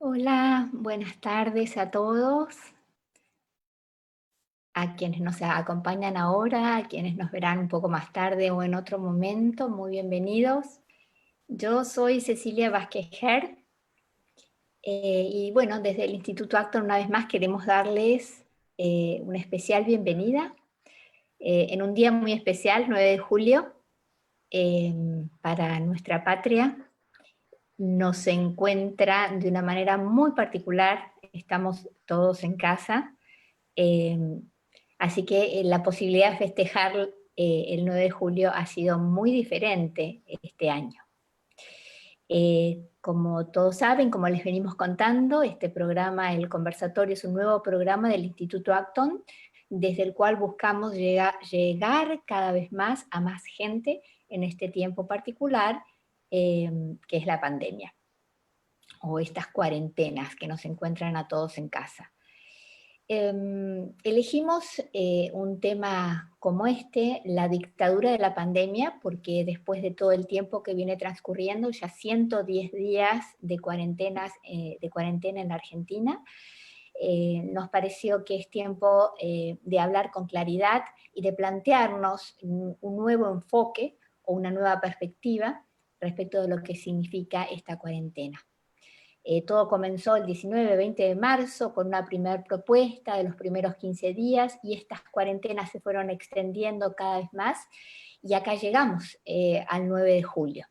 Hola, buenas tardes a todos, a quienes nos acompañan ahora, a quienes nos verán un poco más tarde o en otro momento, muy bienvenidos. Yo soy Cecilia Vázquez Ger, y bueno, desde el Instituto Acton una vez más queremos darles una especial bienvenida en un día muy especial, 9 de julio, eh, para nuestra patria. Nos encuentra de una manera muy particular, estamos todos en casa. Eh, Así que la posibilidad de festejar el 9 de julio ha sido muy diferente este año. Como todos saben, como les venimos contando, este programa, el conversatorio, es un nuevo programa del Instituto Acton, desde el cual buscamos llegar cada vez más a más gente en este tiempo particular, que es la pandemia, o estas cuarentenas que nos encuentran a todos en casa. Elegimos un tema como este, la dictadura de la pandemia, porque después de todo el tiempo que viene transcurriendo, ya 110 días de cuarentena en la Argentina, nos pareció que es tiempo de hablar con claridad y de plantearnos un nuevo enfoque o una nueva perspectiva respecto de lo que significa esta cuarentena. Todo comenzó el 19-20 de marzo con una primera propuesta de los primeros 15 días y estas cuarentenas se fueron extendiendo cada vez más y acá llegamos al 9 de julio.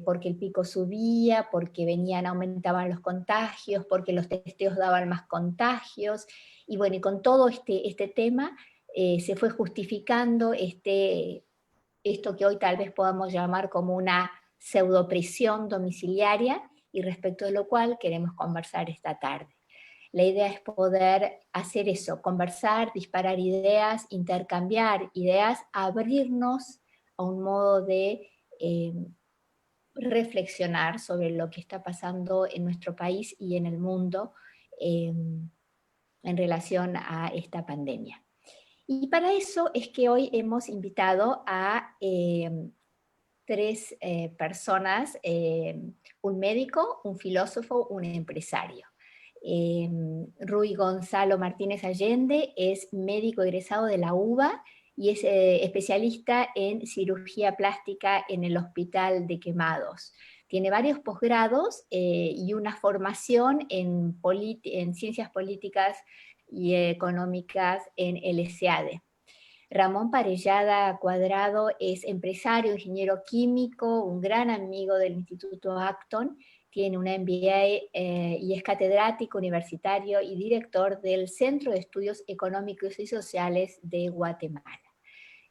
Porque el pico subía, porque aumentaban los contagios, porque los testeos daban más contagios, y bueno, y con todo este tema se fue justificando esto que hoy tal vez podamos llamar como una pseudoprisión domiciliaria, y respecto de lo cual queremos conversar esta tarde. La idea es poder hacer eso, conversar, disparar ideas, intercambiar ideas, abrirnos a un modo de eh, reflexionar sobre lo que está pasando en nuestro país y en el mundo en relación a esta pandemia. Y para eso es que hoy hemos invitado a tres personas, un médico, un filósofo, un empresario. Rui Gonzalo Martínez Allende es médico egresado de la UBA y es especialista en cirugía plástica en el Hospital de Quemados. Tiene varios posgrados y una formación en ciencias políticas y económicas en el SEADE. Ramón Parellada Cuadrado es empresario, ingeniero químico, un gran amigo del Instituto Acton, tiene una MBA y es catedrático universitario y director del Centro de Estudios Económicos y Sociales de Guatemala.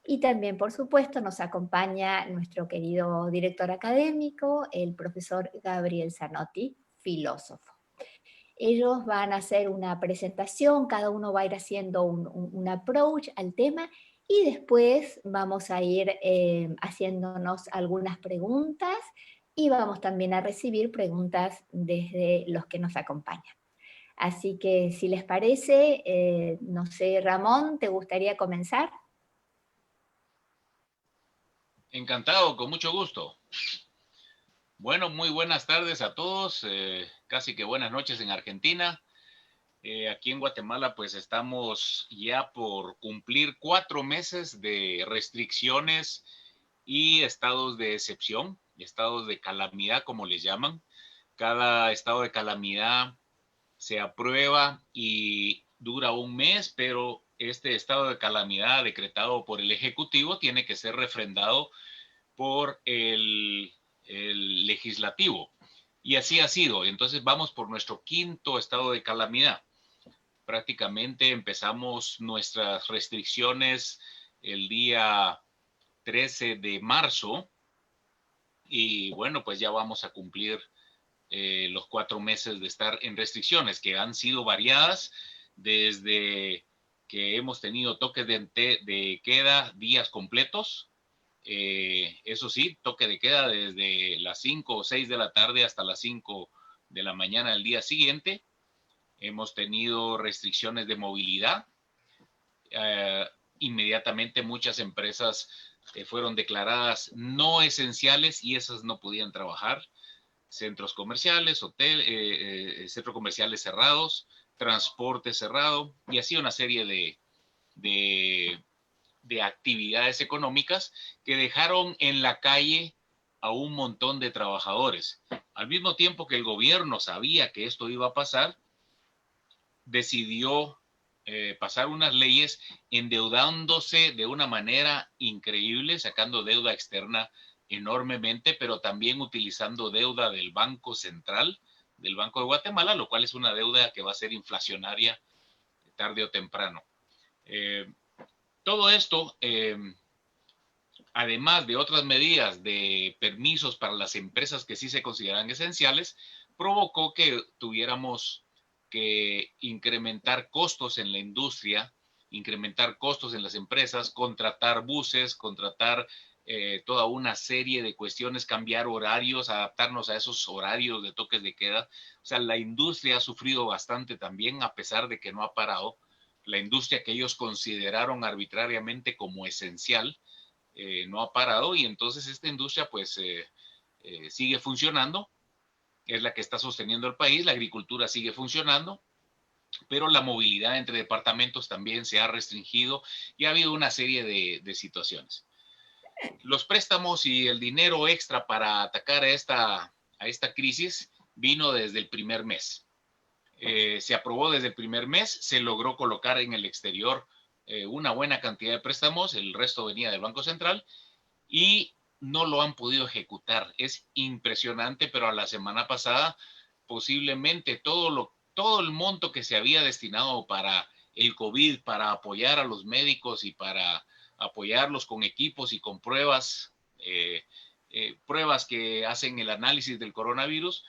Y también, por supuesto, nos acompaña nuestro querido director académico, el profesor Gabriel Zanotti, filósofo. Ellos van a hacer una presentación, cada uno va a ir haciendo un approach al tema y después vamos a ir haciéndonos algunas preguntas y vamos también a recibir preguntas desde los que nos acompañan. Así que si les parece, no sé, Ramón, ¿te gustaría comenzar? Encantado, con mucho gusto. Bueno, muy buenas tardes a todos, casi que buenas noches en Argentina. Aquí en Guatemala pues estamos ya por cumplir 4 meses de restricciones y estados de excepción, estados de calamidad como les llaman. Cada estado de calamidad se aprueba y dura un mes, pero este estado de calamidad decretado por el Ejecutivo tiene que ser refrendado por el legislativo. Y así ha sido. Entonces vamos por nuestro quinto estado de calamidad. Prácticamente empezamos nuestras restricciones el día 13 de marzo y bueno, pues ya vamos a cumplir los 4 meses de estar en restricciones que han sido variadas desde que hemos tenido toques de queda días completos. Eso sí, toque de queda desde las 5 o 6 de la tarde hasta las 5 de la mañana del día siguiente. Hemos tenido restricciones de movilidad. Eh, Inmediatamente muchas empresas fueron declaradas no esenciales y esas no podían trabajar. centros comerciales, centros comerciales cerrados, transporte cerrado y así una serie de actividades económicas que dejaron en la calle a un montón de trabajadores. Al mismo tiempo que el gobierno sabía que esto iba a pasar, decidió pasar unas leyes endeudándose de una manera increíble, sacando deuda externa enormemente, pero también utilizando deuda del Banco Central, del Banco de Guatemala, lo cual es una deuda que va a ser inflacionaria tarde o temprano. Todo esto, además de otras medidas de permisos para las empresas que sí se consideran esenciales, provocó que tuviéramos que incrementar costos en la industria, incrementar costos en las empresas, contratar buses, contratar toda una serie de cuestiones, cambiar horarios, adaptarnos a esos horarios de toques de queda. O sea, la industria ha sufrido bastante también, a pesar de que no ha parado. La industria que ellos consideraron arbitrariamente como esencial, no ha parado, y entonces esta industria pues sigue funcionando, es la que está sosteniendo el país, la agricultura sigue funcionando, pero la movilidad entre departamentos también se ha restringido y ha habido una serie de situaciones. Los préstamos y el dinero extra para atacar a esta crisis vino desde el primer mes. Se aprobó desde el primer mes, se logró colocar en el exterior una buena cantidad de préstamos, el resto venía del Banco Central, y no lo han podido ejecutar. Es impresionante, pero a la semana pasada posiblemente todo el monto que se había destinado para el COVID, para apoyar a los médicos y para apoyarlos con equipos y con pruebas, pruebas que hacen el análisis del coronavirus,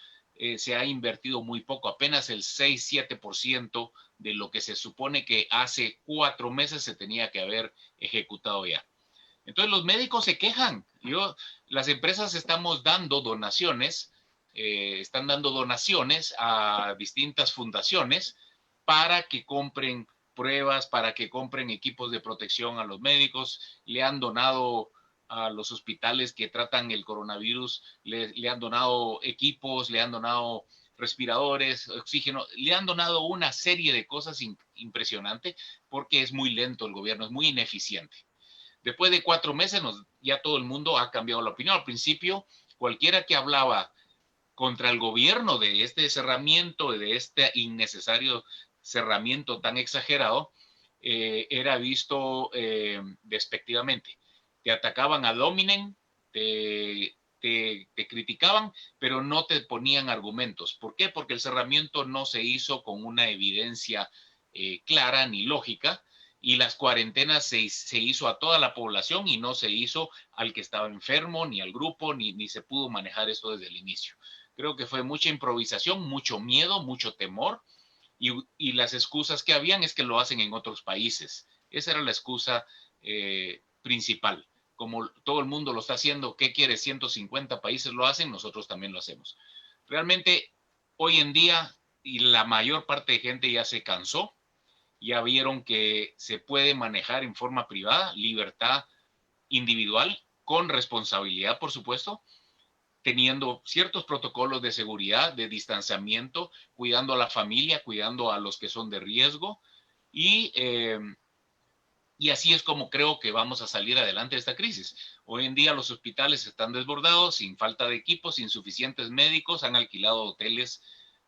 se ha invertido muy poco, apenas el 6-7% de lo que se supone que hace 4 meses se tenía que haber ejecutado ya. Entonces los médicos se quejan. Las empresas estamos dando donaciones, están dando donaciones a distintas fundaciones para que compren pruebas, para que compren equipos de protección a los médicos. Le han donado a los hospitales que tratan el coronavirus, le han donado equipos, le han donado respiradores, oxígeno, le han donado una serie de cosas impresionante, porque es muy lento el gobierno, es muy ineficiente. Después de 4 meses ya todo el mundo ha cambiado la opinión. Al principio, cualquiera que hablaba contra el gobierno de este cerramiento, de este innecesario cerramiento tan exagerado, era visto despectivamente. Te atacaban ad hominem, te criticaban, pero no te ponían argumentos. ¿Por qué? Porque el cerramiento no se hizo con una evidencia clara ni lógica, y las cuarentenas se hizo a toda la población y no se hizo al que estaba enfermo, ni al grupo, ni se pudo manejar esto desde el inicio. Creo que fue mucha improvisación, mucho miedo, mucho temor, y las excusas que habían es que lo hacen en otros países. Esa era la excusa principal. Como todo el mundo lo está haciendo, ¿qué quiere? 150 países lo hacen, nosotros también lo hacemos. Realmente, hoy en día, y la mayor parte de gente ya se cansó, ya vieron que se puede manejar en forma privada, libertad individual, con responsabilidad, por supuesto, teniendo ciertos protocolos de seguridad, de distanciamiento, cuidando a la familia, cuidando a los que son de riesgo, y así es como creo que vamos a salir adelante de esta crisis. Hoy en día los hospitales están desbordados, sin falta de equipos, sin suficientes médicos, han alquilado hoteles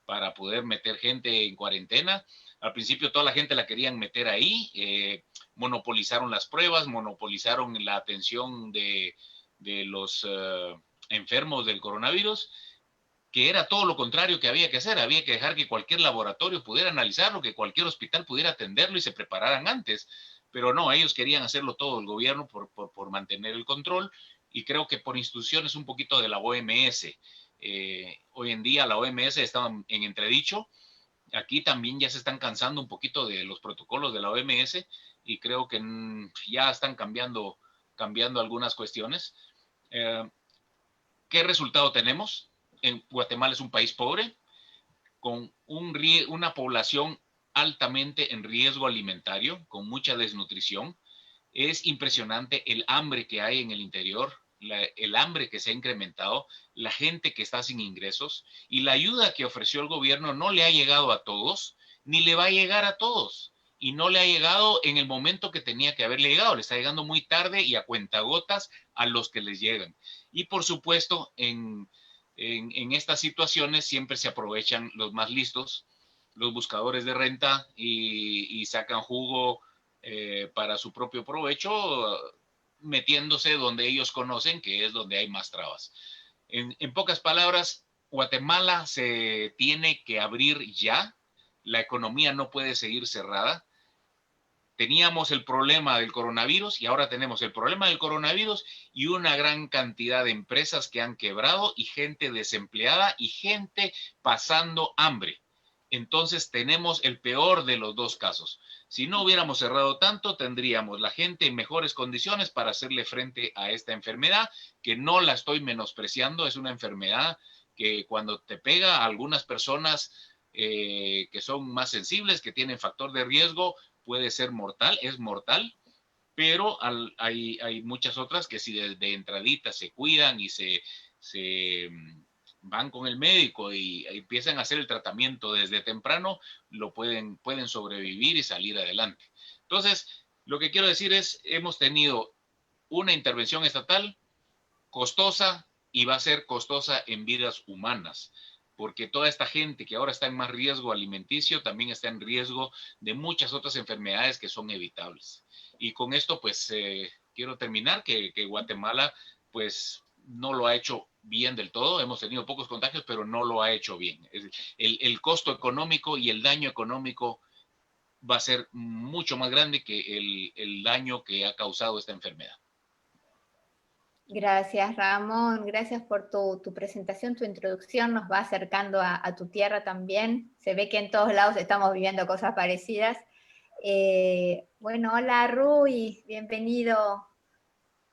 para poder meter gente en cuarentena. Al principio toda la gente la querían meter ahí, monopolizaron las pruebas, monopolizaron la atención de los enfermos del coronavirus, que era todo lo contrario que había que hacer. Había que dejar que cualquier laboratorio pudiera analizarlo, que cualquier hospital pudiera atenderlo y se prepararan antes. Pero no, ellos querían hacerlo todo el gobierno por mantener el control, y creo que por instituciones un poquito de la OMS. Hoy en día la OMS está en entredicho. Aquí también ya se están cansando un poquito de los protocolos de la OMS, y creo que ya están cambiando algunas cuestiones. ¿Qué resultado tenemos? En Guatemala es un país pobre, con una población altamente en riesgo alimentario, con mucha desnutrición. Es impresionante el hambre que hay en el interior. el hambre que se ha incrementado, la gente que está sin ingresos, y la ayuda que ofreció el gobierno no le ha llegado a todos, ni le va a llegar a todos. Y no le ha llegado en el momento que tenía que haberle llegado. Le está llegando muy tarde y a cuentagotas a los que les llegan. Y por supuesto, en estas situaciones siempre se aprovechan los más listos, los buscadores de renta, y sacan jugo para su propio provecho, metiéndose donde ellos conocen, que es donde hay más trabas. En pocas palabras, Guatemala se tiene que abrir ya. La economía no puede seguir cerrada. Teníamos el problema del coronavirus y ahora tenemos el problema del coronavirus y una gran cantidad de empresas que han quebrado y gente desempleada y gente pasando hambre. Entonces tenemos el peor de los dos casos. Si no hubiéramos cerrado tanto, tendríamos la gente en mejores condiciones para hacerle frente a esta enfermedad, que no la estoy menospreciando. Es una enfermedad que cuando te pega a algunas personas que son más sensibles, que tienen factor de riesgo, puede ser mortal, es mortal, pero hay muchas otras que si de entradita se cuidan y se van con el médico y empiezan a hacer el tratamiento desde temprano, pueden sobrevivir y salir adelante. Entonces, lo que quiero decir es, hemos tenido una intervención estatal costosa y va a ser costosa en vidas humanas, porque toda esta gente que ahora está en más riesgo alimenticio también está en riesgo de muchas otras enfermedades que son evitables. Y con esto, pues, quiero terminar que Guatemala, pues, no lo ha hecho bien del todo. Hemos tenido pocos contagios, pero no lo ha hecho bien. El costo económico y el daño económico va a ser mucho más grande que el daño que ha causado esta enfermedad. Gracias, Ramón. Gracias por tu presentación, tu introducción. Nos va acercando a tu tierra también. Se ve que en todos lados estamos viviendo cosas parecidas. Bueno, hola, Rui. Bienvenido.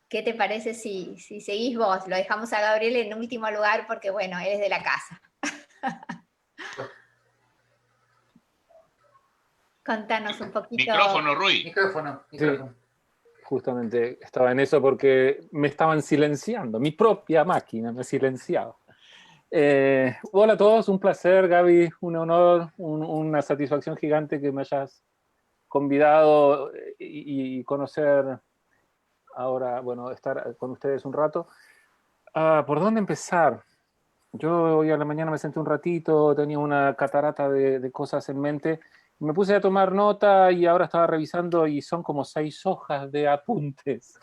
¿Qué te parece si seguís vos? Lo dejamos a Gabriel en último lugar porque, bueno, eres de la casa. Contanos un poquito. Micrófono, Rui. Micrófono. Sí, justamente estaba en eso porque me estaban silenciando. Mi propia máquina me silenciaba. Hola a todos, un placer, Gaby, un honor, una satisfacción gigante que me hayas convidado y conocer ahora, bueno, estar con ustedes un rato. ¿Por dónde empezar? Yo hoy a la mañana me senté un ratito, tenía una catarata de cosas en mente. Me puse a tomar nota y ahora estaba revisando y son como 6 hojas de apuntes.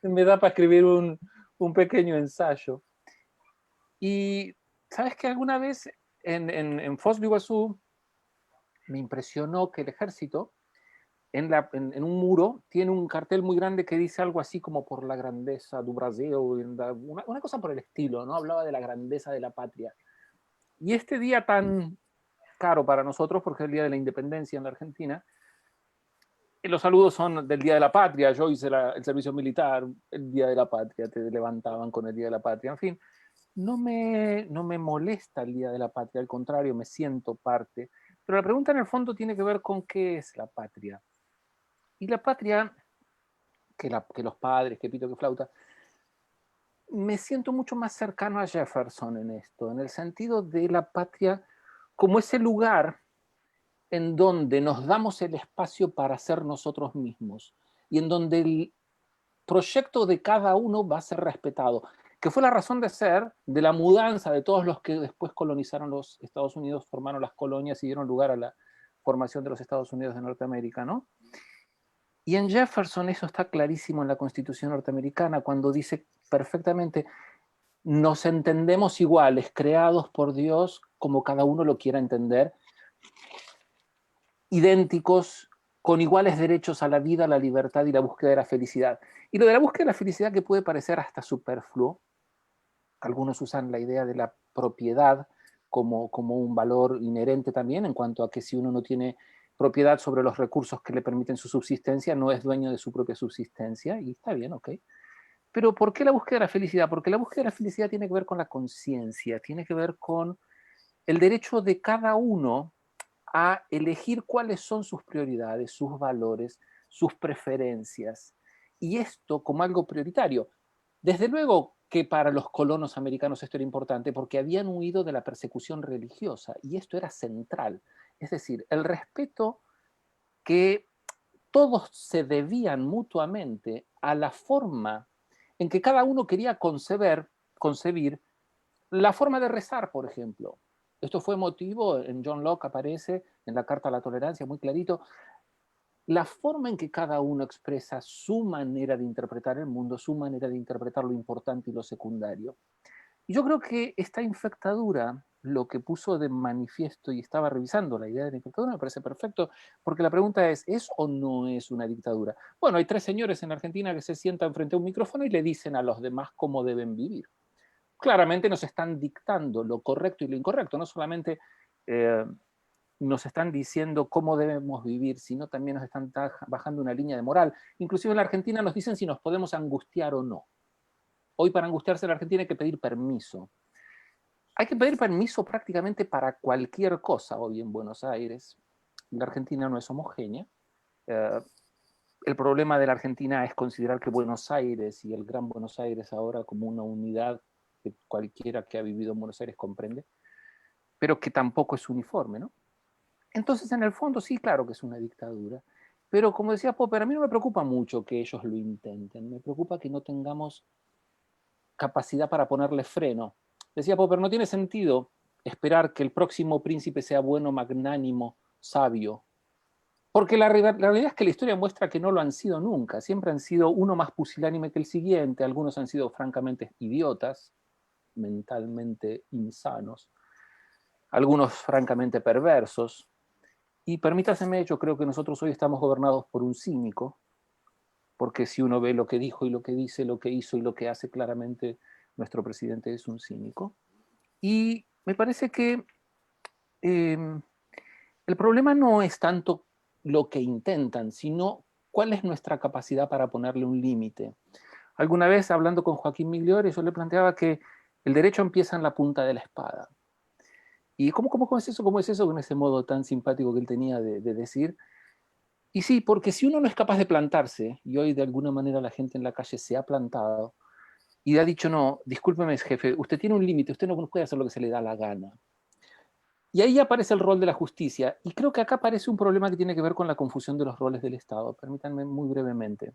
Me da para escribir un pequeño ensayo. Y, ¿sabes qué? Alguna vez en Foz do Iguazú me impresionó que el ejército en un muro tiene un cartel muy grande que dice algo así como por la grandeza do Brasil, una cosa por el estilo, ¿no? Hablaba de la grandeza de la patria. Y este día tan caro para nosotros, porque es el Día de la Independencia en la Argentina, los saludos son del Día de la Patria. Yo hice el servicio militar, el Día de la Patria, te levantaban con el Día de la Patria, en fin. No me molesta el Día de la Patria, al contrario, me siento parte. Pero la pregunta en el fondo tiene que ver con qué es la patria. Y la patria, que los padres, que pito, que flauta, me siento mucho más cercano a Jefferson en esto, en el sentido de la patria como ese lugar en donde nos damos el espacio para ser nosotros mismos y en donde el proyecto de cada uno va a ser respetado, que fue la razón de ser de la mudanza de todos los que después colonizaron los Estados Unidos, formaron las colonias y dieron lugar a la formación de los Estados Unidos de Norteamérica, ¿no? Y en Jefferson eso está clarísimo en la Constitución norteamericana, cuando dice perfectamente, nos entendemos iguales, creados por Dios como cada uno lo quiera entender, idénticos, con iguales derechos a la vida, la libertad y la búsqueda de la felicidad. Y lo de la búsqueda de la felicidad, que puede parecer hasta superfluo, algunos usan la idea de la propiedad como un valor inherente también, en cuanto a que si uno no tiene propiedad sobre los recursos que le permiten su subsistencia, no es dueño de su propia subsistencia, y está bien, ok. Pero ¿por qué la búsqueda de la felicidad? Porque la búsqueda de la felicidad tiene que ver con la conciencia, tiene que ver con el derecho de cada uno a elegir cuáles son sus prioridades, sus valores, sus preferencias, y esto como algo prioritario. Desde luego que para los colonos americanos esto era importante porque habían huido de la persecución religiosa y esto era central. Es decir, el respeto que todos se debían mutuamente a la forma en que cada uno quería concebir la forma de rezar, por ejemplo. Esto fue motivo, en John Locke aparece en la Carta a la Tolerancia muy clarito, la forma en que cada uno expresa su manera de interpretar el mundo, su manera de interpretar lo importante y lo secundario. Y yo creo que esta infectadura, lo que puso de manifiesto, y estaba revisando la idea de la infectadura, me parece perfecto, porque la pregunta ¿es o no es una dictadura? Bueno, hay 3 señores en Argentina que se sientan frente a un micrófono y le dicen a los demás cómo deben vivir. Claramente nos están dictando lo correcto y lo incorrecto, no solamente nos están diciendo cómo debemos vivir, sino también nos están bajando una línea de moral. Inclusive en la Argentina nos dicen si nos podemos angustiar o no. Hoy para angustiarse en la Argentina hay que pedir permiso. Hay que pedir permiso prácticamente para cualquier cosa hoy en Buenos Aires. La Argentina no es homogénea. El problema de la Argentina es considerar que Buenos Aires y el Gran Buenos Aires ahora como una unidad que cualquiera que ha vivido en Buenos Aires comprende, pero que tampoco es uniforme, ¿no? Entonces, en el fondo, sí, claro que es una dictadura. Pero como decía Popper, a mí no me preocupa mucho que ellos lo intenten. Me preocupa que no tengamos capacidad para ponerle freno. Decía Popper, no tiene sentido esperar que el próximo príncipe sea bueno, magnánimo, sabio. Porque la realidad es que la historia muestra que no lo han sido nunca. Siempre han sido uno más pusilánime que el siguiente. Algunos han sido francamente idiotas, mentalmente insanos. Algunos francamente perversos. Y permítaseme, yo creo que nosotros hoy estamos gobernados por un cínico, porque si uno ve lo que dijo y lo que dice, lo que hizo y lo que hace, claramente nuestro presidente es un cínico. Y me parece que el problema no es tanto lo que intentan, sino cuál es nuestra capacidad para ponerle un límite. Alguna vez, hablando con Joaquín Migliore, yo le planteaba que el derecho empieza en la punta de la espada. ¿Y cómo es eso? ¿Cómo es eso con ese modo tan simpático que él tenía de decir? Y sí, porque si uno no es capaz de plantarse, y hoy de alguna manera la gente en la calle se ha plantado, y ha dicho, no, discúlpeme jefe, usted tiene un límite, usted no puede hacer lo que se le da la gana. Y ahí aparece el rol de la justicia, y creo que acá aparece un problema que tiene que ver con la confusión de los roles del Estado. Permítanme muy brevemente.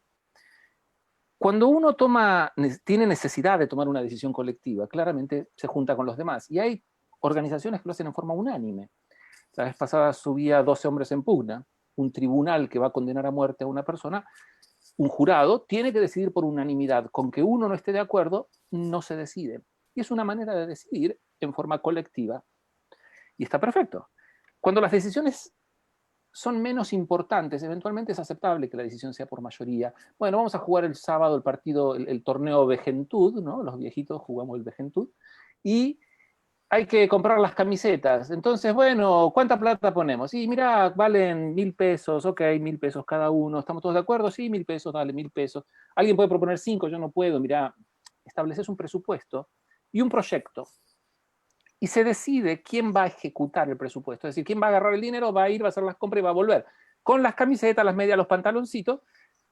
Cuando uno tiene necesidad de tomar una decisión colectiva, claramente se junta con los demás, y hay organizaciones que lo hacen en forma unánime. La vez pasada subía 12 hombres en pugna, un tribunal que va a condenar a muerte a una persona, un jurado tiene que decidir por unanimidad. Con que uno no esté de acuerdo, no se decide. Y es una manera de decidir en forma colectiva. Y está perfecto. Cuando las decisiones son menos importantes, eventualmente es aceptable que la decisión sea por mayoría. Bueno, vamos a jugar el sábado el partido, el torneo Vejentud, ¿no? Los viejitos jugamos el Vejentud. Y hay que comprar las camisetas. Entonces, bueno, ¿cuánta plata ponemos? Sí, mira, valen 1.000 pesos, ok, 1.000 pesos cada uno. ¿Estamos todos de acuerdo? Sí, 1.000 pesos, dale, 1.000 pesos. Alguien puede proponer 5, yo no puedo. Mira, estableces un presupuesto y un proyecto. Y se decide quién va a ejecutar el presupuesto. Es decir, quién va a agarrar el dinero, va a ir, va a hacer las compras y va a volver. Con las camisetas, las medias, los pantaloncitos,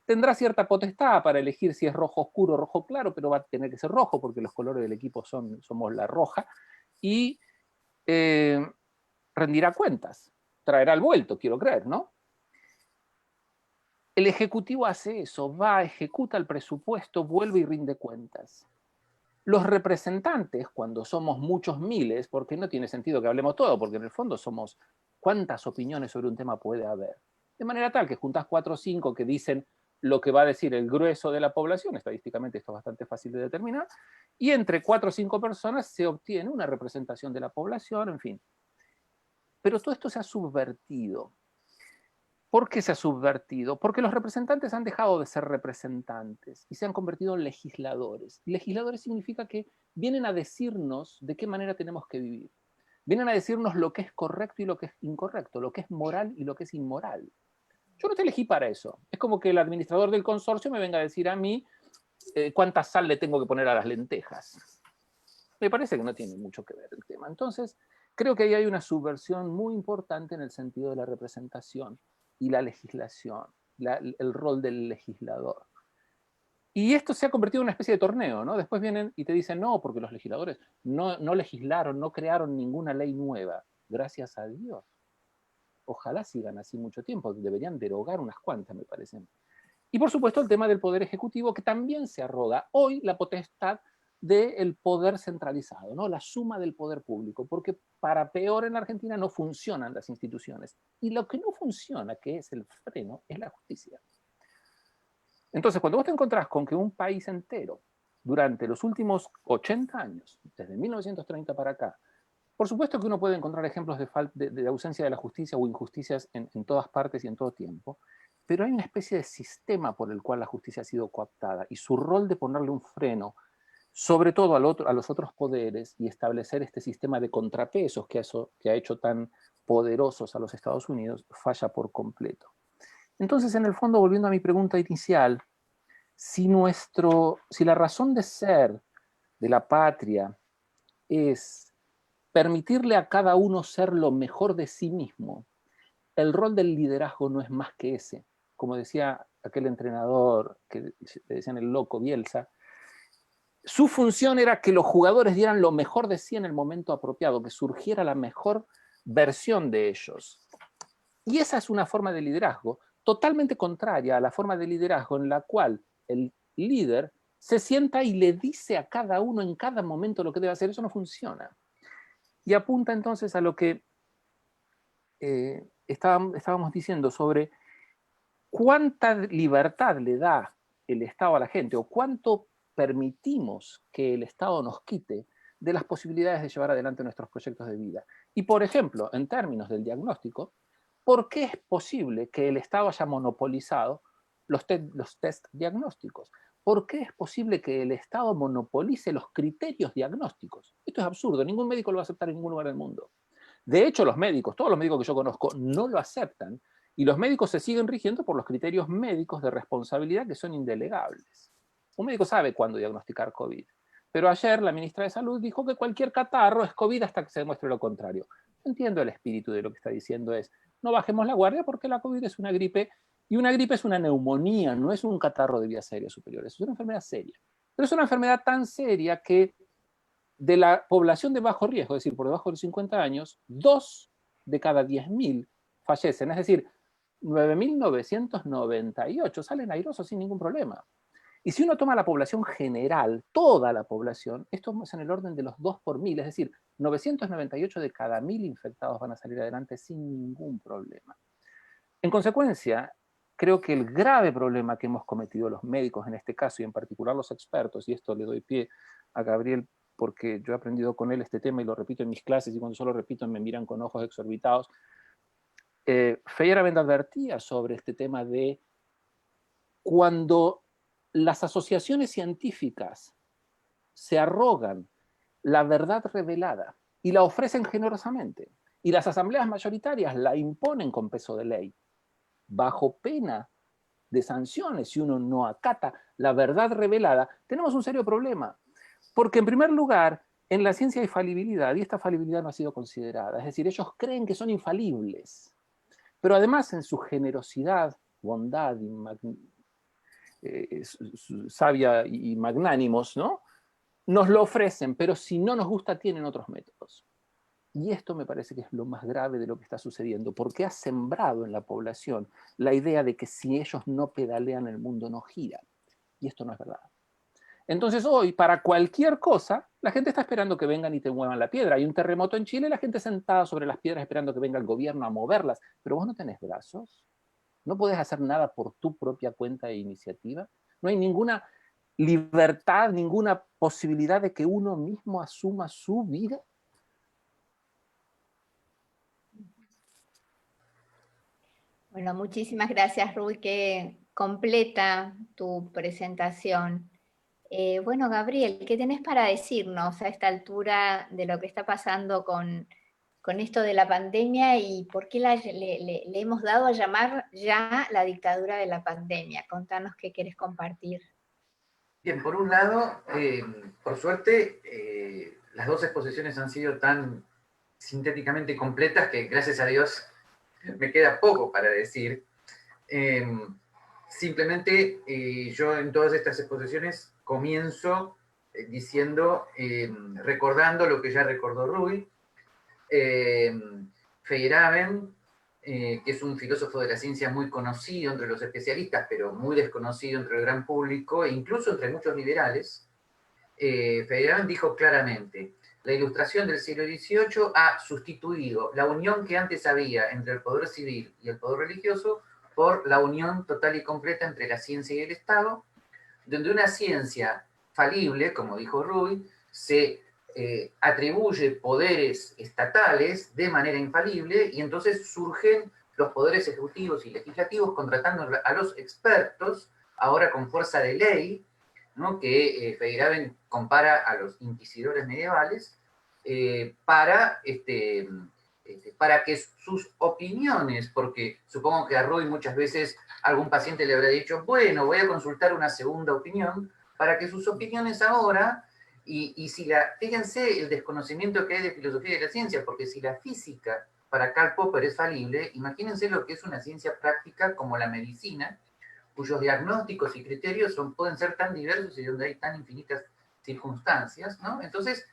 tendrá cierta potestad para elegir si es rojo oscuro o rojo claro, pero va a tener que ser rojo porque los colores del equipo somos la roja. Y rendirá cuentas, traerá el vuelto, quiero creer, ¿no? El Ejecutivo hace eso, va, ejecuta el presupuesto, vuelve y rinde cuentas. Los representantes, cuando somos muchos miles, porque no tiene sentido que hablemos todo, porque en el fondo somos cuántas opiniones sobre un tema puede haber. De manera tal que juntas 4 o 5 que dicen lo que va a decir el grueso de la población, estadísticamente esto es bastante fácil de determinar, y entre 4 o 5 personas se obtiene una representación de la población, en fin. Pero todo esto se ha subvertido. ¿Por qué se ha subvertido? Porque los representantes han dejado de ser representantes y se han convertido en legisladores. Legisladores significa que vienen a decirnos de qué manera tenemos que vivir. Vienen a decirnos lo que es correcto y lo que es incorrecto, lo que es moral y lo que es inmoral. Yo no te elegí para eso. Es como que el administrador del consorcio me venga a decir a mí cuánta sal le tengo que poner a las lentejas. Me parece que no tiene mucho que ver el tema. Entonces, creo que ahí hay una subversión muy importante en el sentido de la representación y la legislación, el rol del legislador. Y esto se ha convertido en una especie de torneo, ¿no? Después vienen y te dicen, no, porque los legisladores no legislaron, no crearon ninguna ley nueva. Gracias a Dios. Ojalá sigan así mucho tiempo. Deberían derogar unas cuantas, me parece. Y por supuesto el tema del poder ejecutivo, que también se arroga hoy la potestad del poder centralizado, ¿no? La suma del poder público, porque para peor en la Argentina no funcionan las instituciones. Y lo que no funciona, que es el freno, es la justicia. Entonces, cuando vos te encontrás con que un país entero, durante los últimos 80 años, desde 1930 para acá, por supuesto que uno puede encontrar ejemplos de ausencia de la justicia o injusticias en todas partes y en todo tiempo, pero hay una especie de sistema por el cual la justicia ha sido cooptada y su rol de ponerle un freno, sobre todo a los otros poderes y establecer este sistema de contrapesos que ha hecho tan poderosos a los Estados Unidos, falla por completo. Entonces, en el fondo, volviendo a mi pregunta inicial, si la razón de ser de la patria es permitirle a cada uno ser lo mejor de sí mismo, el rol del liderazgo no es más que ese. Como decía aquel entrenador que le decían el loco Bielsa, su función era que los jugadores dieran lo mejor de sí en el momento apropiado, que surgiera la mejor versión de ellos. Y esa es una forma de liderazgo totalmente contraria a la forma de liderazgo en la cual el líder se sienta y le dice a cada uno en cada momento lo que debe hacer. Eso no funciona. Y apunta entonces a lo que estábamos diciendo sobre cuánta libertad le da el Estado a la gente o cuánto permitimos que el Estado nos quite de las posibilidades de llevar adelante nuestros proyectos de vida. Y, por ejemplo, en términos del diagnóstico, ¿por qué es posible que el Estado haya monopolizado los test diagnósticos? ¿Por qué es posible que el Estado monopolice los criterios diagnósticos? Esto es absurdo, ningún médico lo va a aceptar en ningún lugar del mundo. De hecho, los médicos, todos los médicos que yo conozco, no lo aceptan, y los médicos se siguen rigiendo por los criterios médicos de responsabilidad que son indelegables. Un médico sabe cuándo diagnosticar COVID, pero ayer la ministra de Salud dijo que cualquier catarro es COVID hasta que se demuestre lo contrario. Yo entiendo el espíritu de lo que está diciendo es, no bajemos la guardia porque la COVID es una gripe, y una gripe es una neumonía, no es un catarro de vías aéreas superiores, es una enfermedad seria. Pero es una enfermedad tan seria que de la población de bajo riesgo, es decir, por debajo de los 50 años, 2 de cada 10.000 fallecen, es decir, 9.998 salen airosos sin ningún problema. Y si uno toma la población general, toda la población, esto es en el orden de los 2 por 1000, es decir, 998 de cada 1000 infectados van a salir adelante sin ningún problema. En consecuencia, creo que el grave problema que hemos cometido los médicos en este caso, y en particular los expertos, y esto le doy pie a Gabriel porque yo he aprendido con él este tema y lo repito en mis clases, y cuando yo lo repito me miran con ojos exorbitados. Feyerabend advertía sobre este tema de cuando las asociaciones científicas se arrogan la verdad revelada y la ofrecen generosamente, y las asambleas mayoritarias la imponen con peso de ley, bajo pena de sanciones si uno no acata la verdad revelada, tenemos un serio problema. Porque en primer lugar, en la ciencia hay falibilidad y esta falibilidad no ha sido considerada. Es decir, ellos creen que son infalibles. Pero además en su generosidad, bondad y sabia y magnánimos, ¿no? Nos lo ofrecen, pero si no nos gusta tienen otros métodos. Y esto me parece que es lo más grave de lo que está sucediendo, porque ha sembrado en la población la idea de que si ellos no pedalean el mundo no gira. Y esto no es verdad. Entonces hoy, para cualquier cosa, la gente está esperando que vengan y te muevan la piedra. Hay un terremoto en Chile, la gente sentada sobre las piedras esperando que venga el gobierno a moverlas. Pero vos no tenés brazos, no podés hacer nada por tu propia cuenta e iniciativa. No hay ninguna libertad, ninguna posibilidad de que uno mismo asuma su vida. Bueno, muchísimas gracias, Ruy, que completa tu presentación. Bueno, Gabriel, ¿qué tenés para decirnos a esta altura de lo que está pasando con esto de la pandemia y por qué le hemos dado a llamar ya la dictadura de la pandemia? Contanos qué querés compartir. Bien, por un lado, por suerte, las dos exposiciones han sido tan sintéticamente completas que, gracias a Dios, me queda poco para decir. simplemente yo en todas estas exposiciones comienzo diciendo, recordando lo que ya recordó Rui. Feyerabend, que es un filósofo de la ciencia muy conocido entre los especialistas, pero muy desconocido entre el gran público, e incluso entre muchos liberales, Feyerabend dijo claramente: la Ilustración del siglo XVIII ha sustituido la unión que antes había entre el poder civil y el poder religioso por la unión total y completa entre la ciencia y el Estado, donde una ciencia falible, como dijo Rui, se atribuye poderes estatales de manera infalible, y entonces surgen los poderes ejecutivos y legislativos contratando a los expertos, ahora con fuerza de ley, ¿no?, que Feyerabend compara a los inquisidores medievales, para que sus opiniones, porque supongo que a Rui muchas veces algún paciente le habrá dicho, bueno, voy a consultar una segunda opinión, para que sus opiniones ahora, fíjense el desconocimiento que hay de filosofía de la ciencia, porque si la física para Karl Popper es falible, imagínense lo que es una ciencia práctica como la medicina, cuyos diagnósticos y criterios pueden ser tan diversos y donde hay tan infinitas circunstancias, ¿no? Entonces,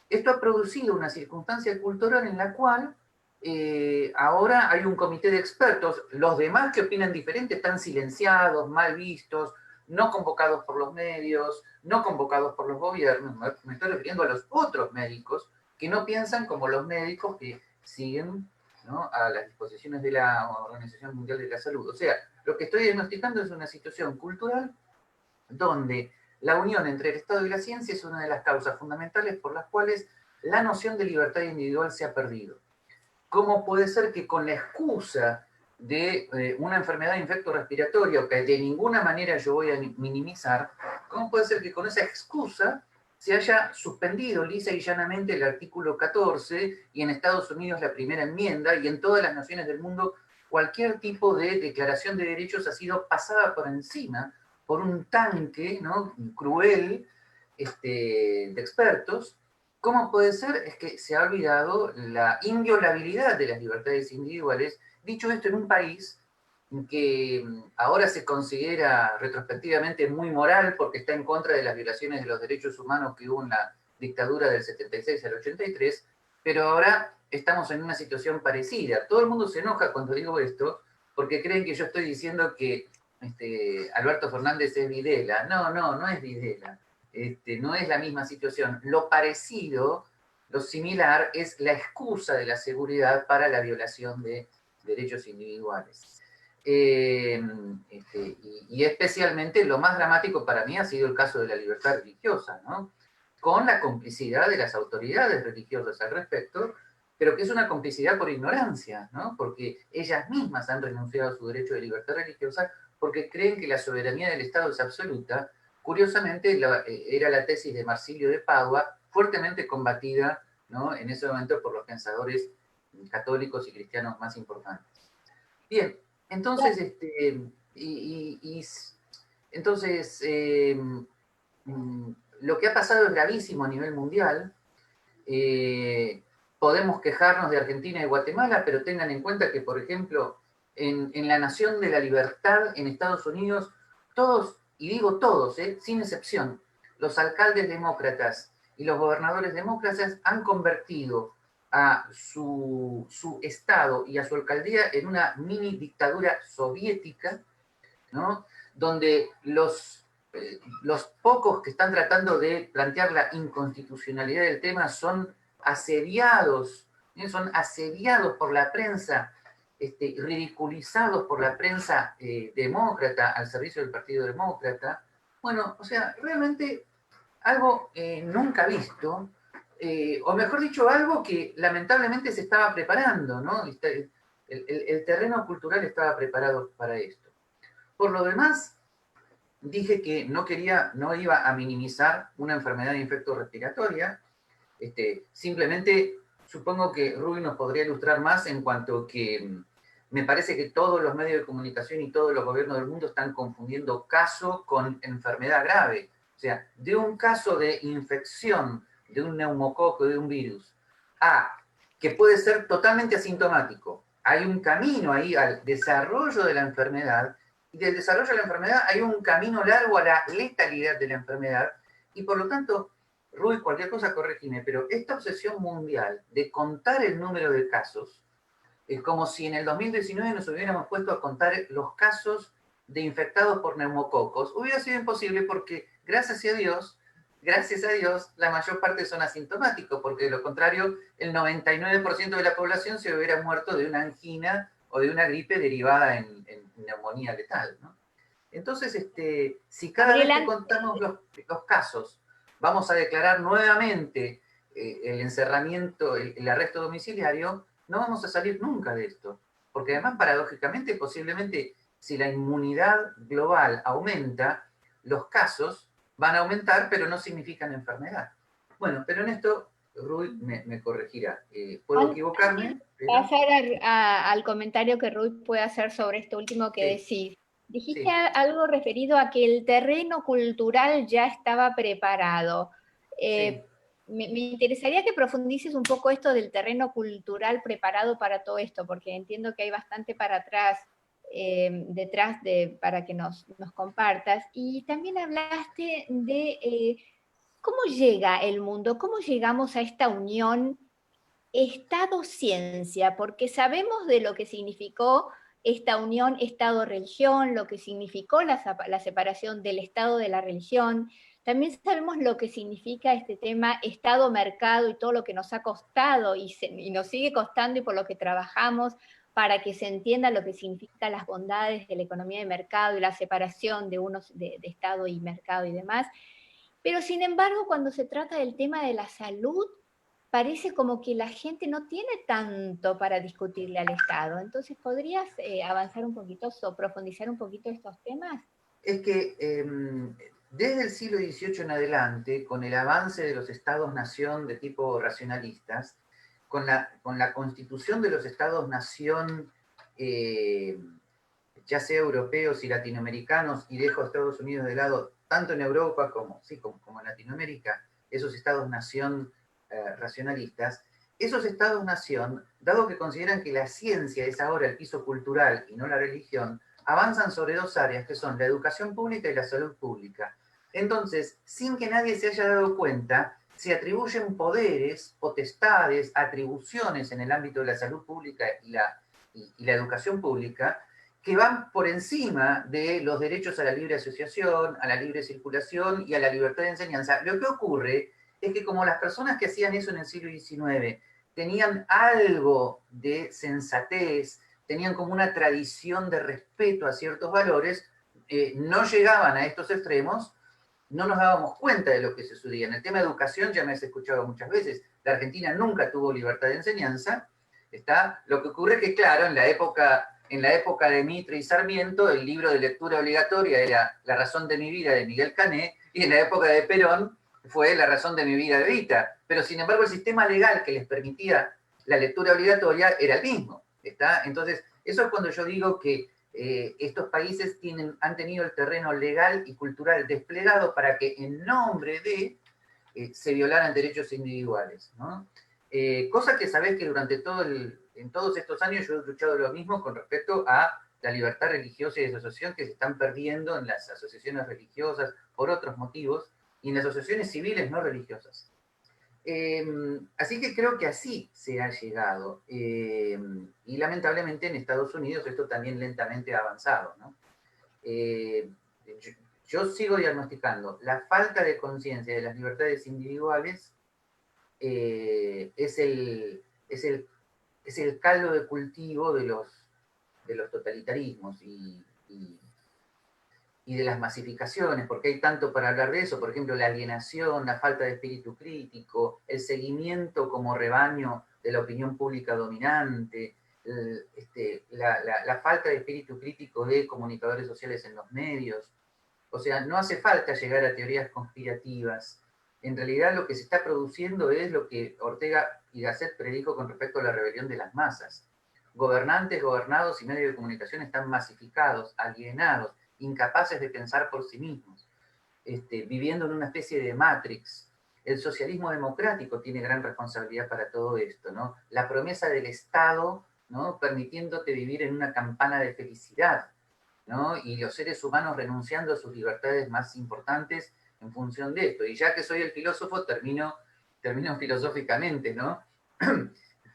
esto ha producido una circunstancia cultural en la cual ahora hay un comité de expertos, los demás que opinan diferente están silenciados, mal vistos, no convocados por los medios, no convocados por los gobiernos. Me estoy refiriendo a los otros médicos que no piensan como los médicos que siguen, ¿no?, a las disposiciones de la Organización Mundial de la Salud. O sea, lo que estoy diagnosticando es una situación cultural donde la unión entre el Estado y la ciencia es una de las causas fundamentales por las cuales la noción de libertad individual se ha perdido. ¿Cómo puede ser que con la excusa de una enfermedad infectorrespiratoria que de ninguna manera yo voy a minimizar, cómo puede ser que con esa excusa se haya suspendido lisa y llanamente el artículo 14 y en Estados Unidos la primera enmienda, y en todas las naciones del mundo cualquier tipo de declaración de derechos ha sido pasada por encima por un tanque, ¿no?, cruel, de expertos? ¿Cómo puede ser? Es que se ha olvidado la inviolabilidad de las libertades individuales, dicho esto en un país que ahora se considera retrospectivamente muy moral porque está en contra de las violaciones de los derechos humanos que hubo en la dictadura del 76 al 83, pero ahora estamos en una situación parecida. Todo el mundo se enoja cuando digo esto porque creen que yo estoy diciendo que Alberto Fernández es Videla. No es Videla. No es la misma situación. Lo parecido, lo similar, es la excusa de la seguridad para la violación de derechos individuales. Y especialmente lo más dramático para mí ha sido el caso de la libertad religiosa, ¿no?, con la complicidad de las autoridades religiosas al respecto, pero que es una complicidad por ignorancia, ¿no?, porque ellas mismas han renunciado a su derecho de libertad religiosa porque creen que la soberanía del Estado es absoluta. Curiosamente, era la tesis de Marsilio de Padua, fuertemente combatida, ¿no?, en ese momento por los pensadores católicos y cristianos más importantes. Bien, entonces, lo que ha pasado es gravísimo a nivel mundial. Podemos quejarnos de Argentina y Guatemala, pero tengan en cuenta que, por ejemplo, en la nación de la libertad en Estados Unidos, todos, y digo todos, sin excepción, los alcaldes demócratas y los gobernadores demócratas han convertido a su estado y a su alcaldía en una mini dictadura soviética, ¿no?, donde los pocos que están tratando de plantear la inconstitucionalidad del tema son asediados por la prensa, ridiculizados por la prensa demócrata al servicio del Partido Demócrata. Bueno, o sea, realmente algo nunca visto, o mejor dicho, algo que lamentablemente se estaba preparando, ¿no? El terreno cultural estaba preparado para esto. Por lo demás, dije que no iba a minimizar una enfermedad infectorrespiratoria. Simplemente supongo que Rui nos podría ilustrar más en cuanto que me parece que todos los medios de comunicación y todos los gobiernos del mundo están confundiendo caso con enfermedad grave. O sea, de un caso de infección de un neumococo, de un virus, que puede ser totalmente asintomático. Hay un camino ahí al desarrollo de la enfermedad y del desarrollo de la enfermedad hay un camino largo a la letalidad de la enfermedad, y por lo tanto, Rui, cualquier cosa corregime, pero esta obsesión mundial de contar el número de casos, es como si en el 2019 nos hubiéramos puesto a contar los casos de infectados por neumococos. Hubiera sido imposible porque, gracias a Dios, la mayor parte son asintomáticos, porque de lo contrario, el 99% de la población se hubiera muerto de una angina o de una gripe derivada en neumonía letal, ¿no? Entonces, si cada vez que contamos los casos vamos a declarar nuevamente el encerramiento, el arresto domiciliario, no vamos a salir nunca de esto. Porque además, paradójicamente, posiblemente, si la inmunidad global aumenta, los casos van a aumentar, pero no significan enfermedad. Bueno, pero en esto Rui me corregirá. ¿Puedo equivocarme? Pero... Pasar al comentario que Rui puede hacer sobre esto último que decís. Dijiste algo referido a que el terreno cultural ya estaba preparado. Me interesaría que profundices un poco esto del terreno cultural preparado para todo esto, porque entiendo que hay bastante para atrás, detrás para que nos compartas. Y también hablaste de cómo llega el mundo, cómo llegamos a esta unión Estado-ciencia, porque sabemos de lo que significó esta unión Estado-religión, lo que significó la separación del Estado de la religión. También sabemos lo que significa este tema Estado-mercado y todo lo que nos ha costado y nos sigue costando y por lo que trabajamos para que se entienda lo que significan las bondades de la economía de mercado y la separación de Estado y mercado y demás. Pero sin embargo, cuando se trata del tema de la salud, parece como que la gente no tiene tanto para discutirle al Estado. Entonces, ¿podrías avanzar un poquito o profundizar un poquito estos temas? Es que desde el siglo XVIII en adelante, con el avance de los estados-nación de tipo racionalistas, con la constitución de los estados-nación, ya sea europeos y latinoamericanos, y dejo a Estados Unidos de lado, tanto en Europa como en Latinoamérica, esos estados-nación racionalistas, esos estados-nación, dado que consideran que la ciencia es ahora el piso cultural y no la religión, avanzan sobre dos áreas que son la educación pública y la salud pública. Entonces, sin que nadie se haya dado cuenta, se atribuyen poderes, potestades, atribuciones en el ámbito de la salud pública y la educación pública, que van por encima de los derechos a la libre asociación, a la libre circulación y a la libertad de enseñanza. Lo que ocurre es que como las personas que hacían eso en el siglo XIX tenían algo de sensatez, tenían como una tradición de respeto a ciertos valores, no llegaban a estos extremos, no nos dábamos cuenta de lo que se sucedía. En el tema de educación, ya me has escuchado muchas veces, la Argentina nunca tuvo libertad de enseñanza. Lo que ocurre es que, claro, en la época de Mitre y Sarmiento, el libro de lectura obligatoria era La razón de mi vida de Miguel Cané, y en la época de Perón fue La razón de mi vida de Evita. Pero, sin embargo, el sistema legal que les permitía la lectura obligatoria era el mismo. Entonces, eso es cuando yo digo que estos países han tenido el terreno legal y cultural desplegado para que en nombre de se violaran derechos individuales, ¿no? Cosa que sabés que en todos estos años yo he luchado lo mismo con respecto a la libertad religiosa y de asociación que se están perdiendo en las asociaciones religiosas por otros motivos y en las asociaciones civiles no religiosas. Así que creo que así se ha llegado. Y lamentablemente en Estados Unidos esto también lentamente ha avanzado, ¿no? Yo sigo diagnosticando la falta de conciencia de las libertades individuales es el caldo de cultivo de los totalitarismos y de las masificaciones, porque hay tanto para hablar de eso, por ejemplo, la alienación, la falta de espíritu crítico, el seguimiento como rebaño de la opinión pública dominante, la falta de espíritu crítico de comunicadores sociales en los medios. O sea, no hace falta llegar a teorías conspirativas. En realidad lo que se está produciendo es lo que Ortega y Gasset predijo con respecto a la rebelión de las masas. Gobernantes, gobernados y medios de comunicación están masificados, alienados, incapaces de pensar por sí mismos, viviendo en una especie de Matrix. El socialismo democrático tiene gran responsabilidad para todo esto, ¿no? La promesa del Estado, ¿no?, permitiéndote vivir en una campana de felicidad. ¿no? Y los seres humanos renunciando a sus libertades más importantes en función de esto. Y ya que soy el filósofo, termino filosóficamente, ¿no?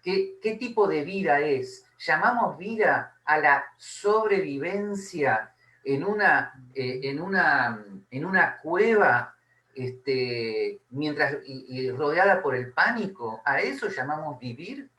¿Qué tipo de vida es? ¿Llamamos vida a la sobrevivencia en una cueva mientras y rodeada por el pánico? ¿A eso llamamos vivir?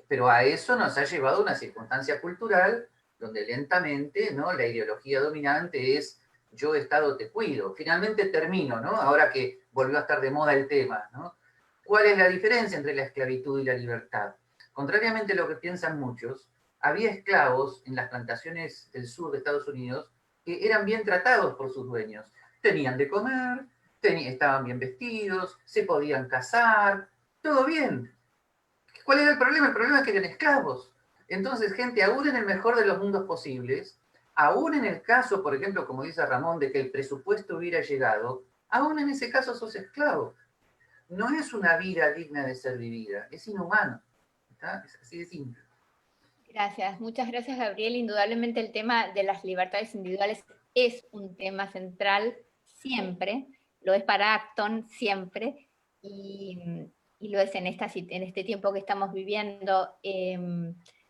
Pero a eso nos ha llevado una circunstancia cultural donde lentamente, ¿no?, la ideología dominante es yo Estado te cuido. Finalmente termino, ¿no?, ahora que volvió a estar de moda el tema, ¿no? ¿Cuál es la diferencia entre la esclavitud y la libertad? Contrariamente a lo que piensan muchos, había esclavos en las plantaciones del sur de Estados Unidos que eran bien tratados por sus dueños. Tenían de comer, estaban bien vestidos, se podían casar, todo bien. ¿Cuál era el problema? El problema es que eran esclavos. Entonces, gente, aún en el mejor de los mundos posibles, aún en el caso, por ejemplo, como dice Ramón, de que el presupuesto hubiera llegado, aún en ese caso sos esclavo. No es una vida digna de ser vivida, es inhumano. ¿Está? Es así de simple. Gracias, muchas gracias, Gabriel. Indudablemente el tema de las libertades individuales es un tema central siempre, lo es para Acton siempre, y lo es en este tiempo que estamos viviendo.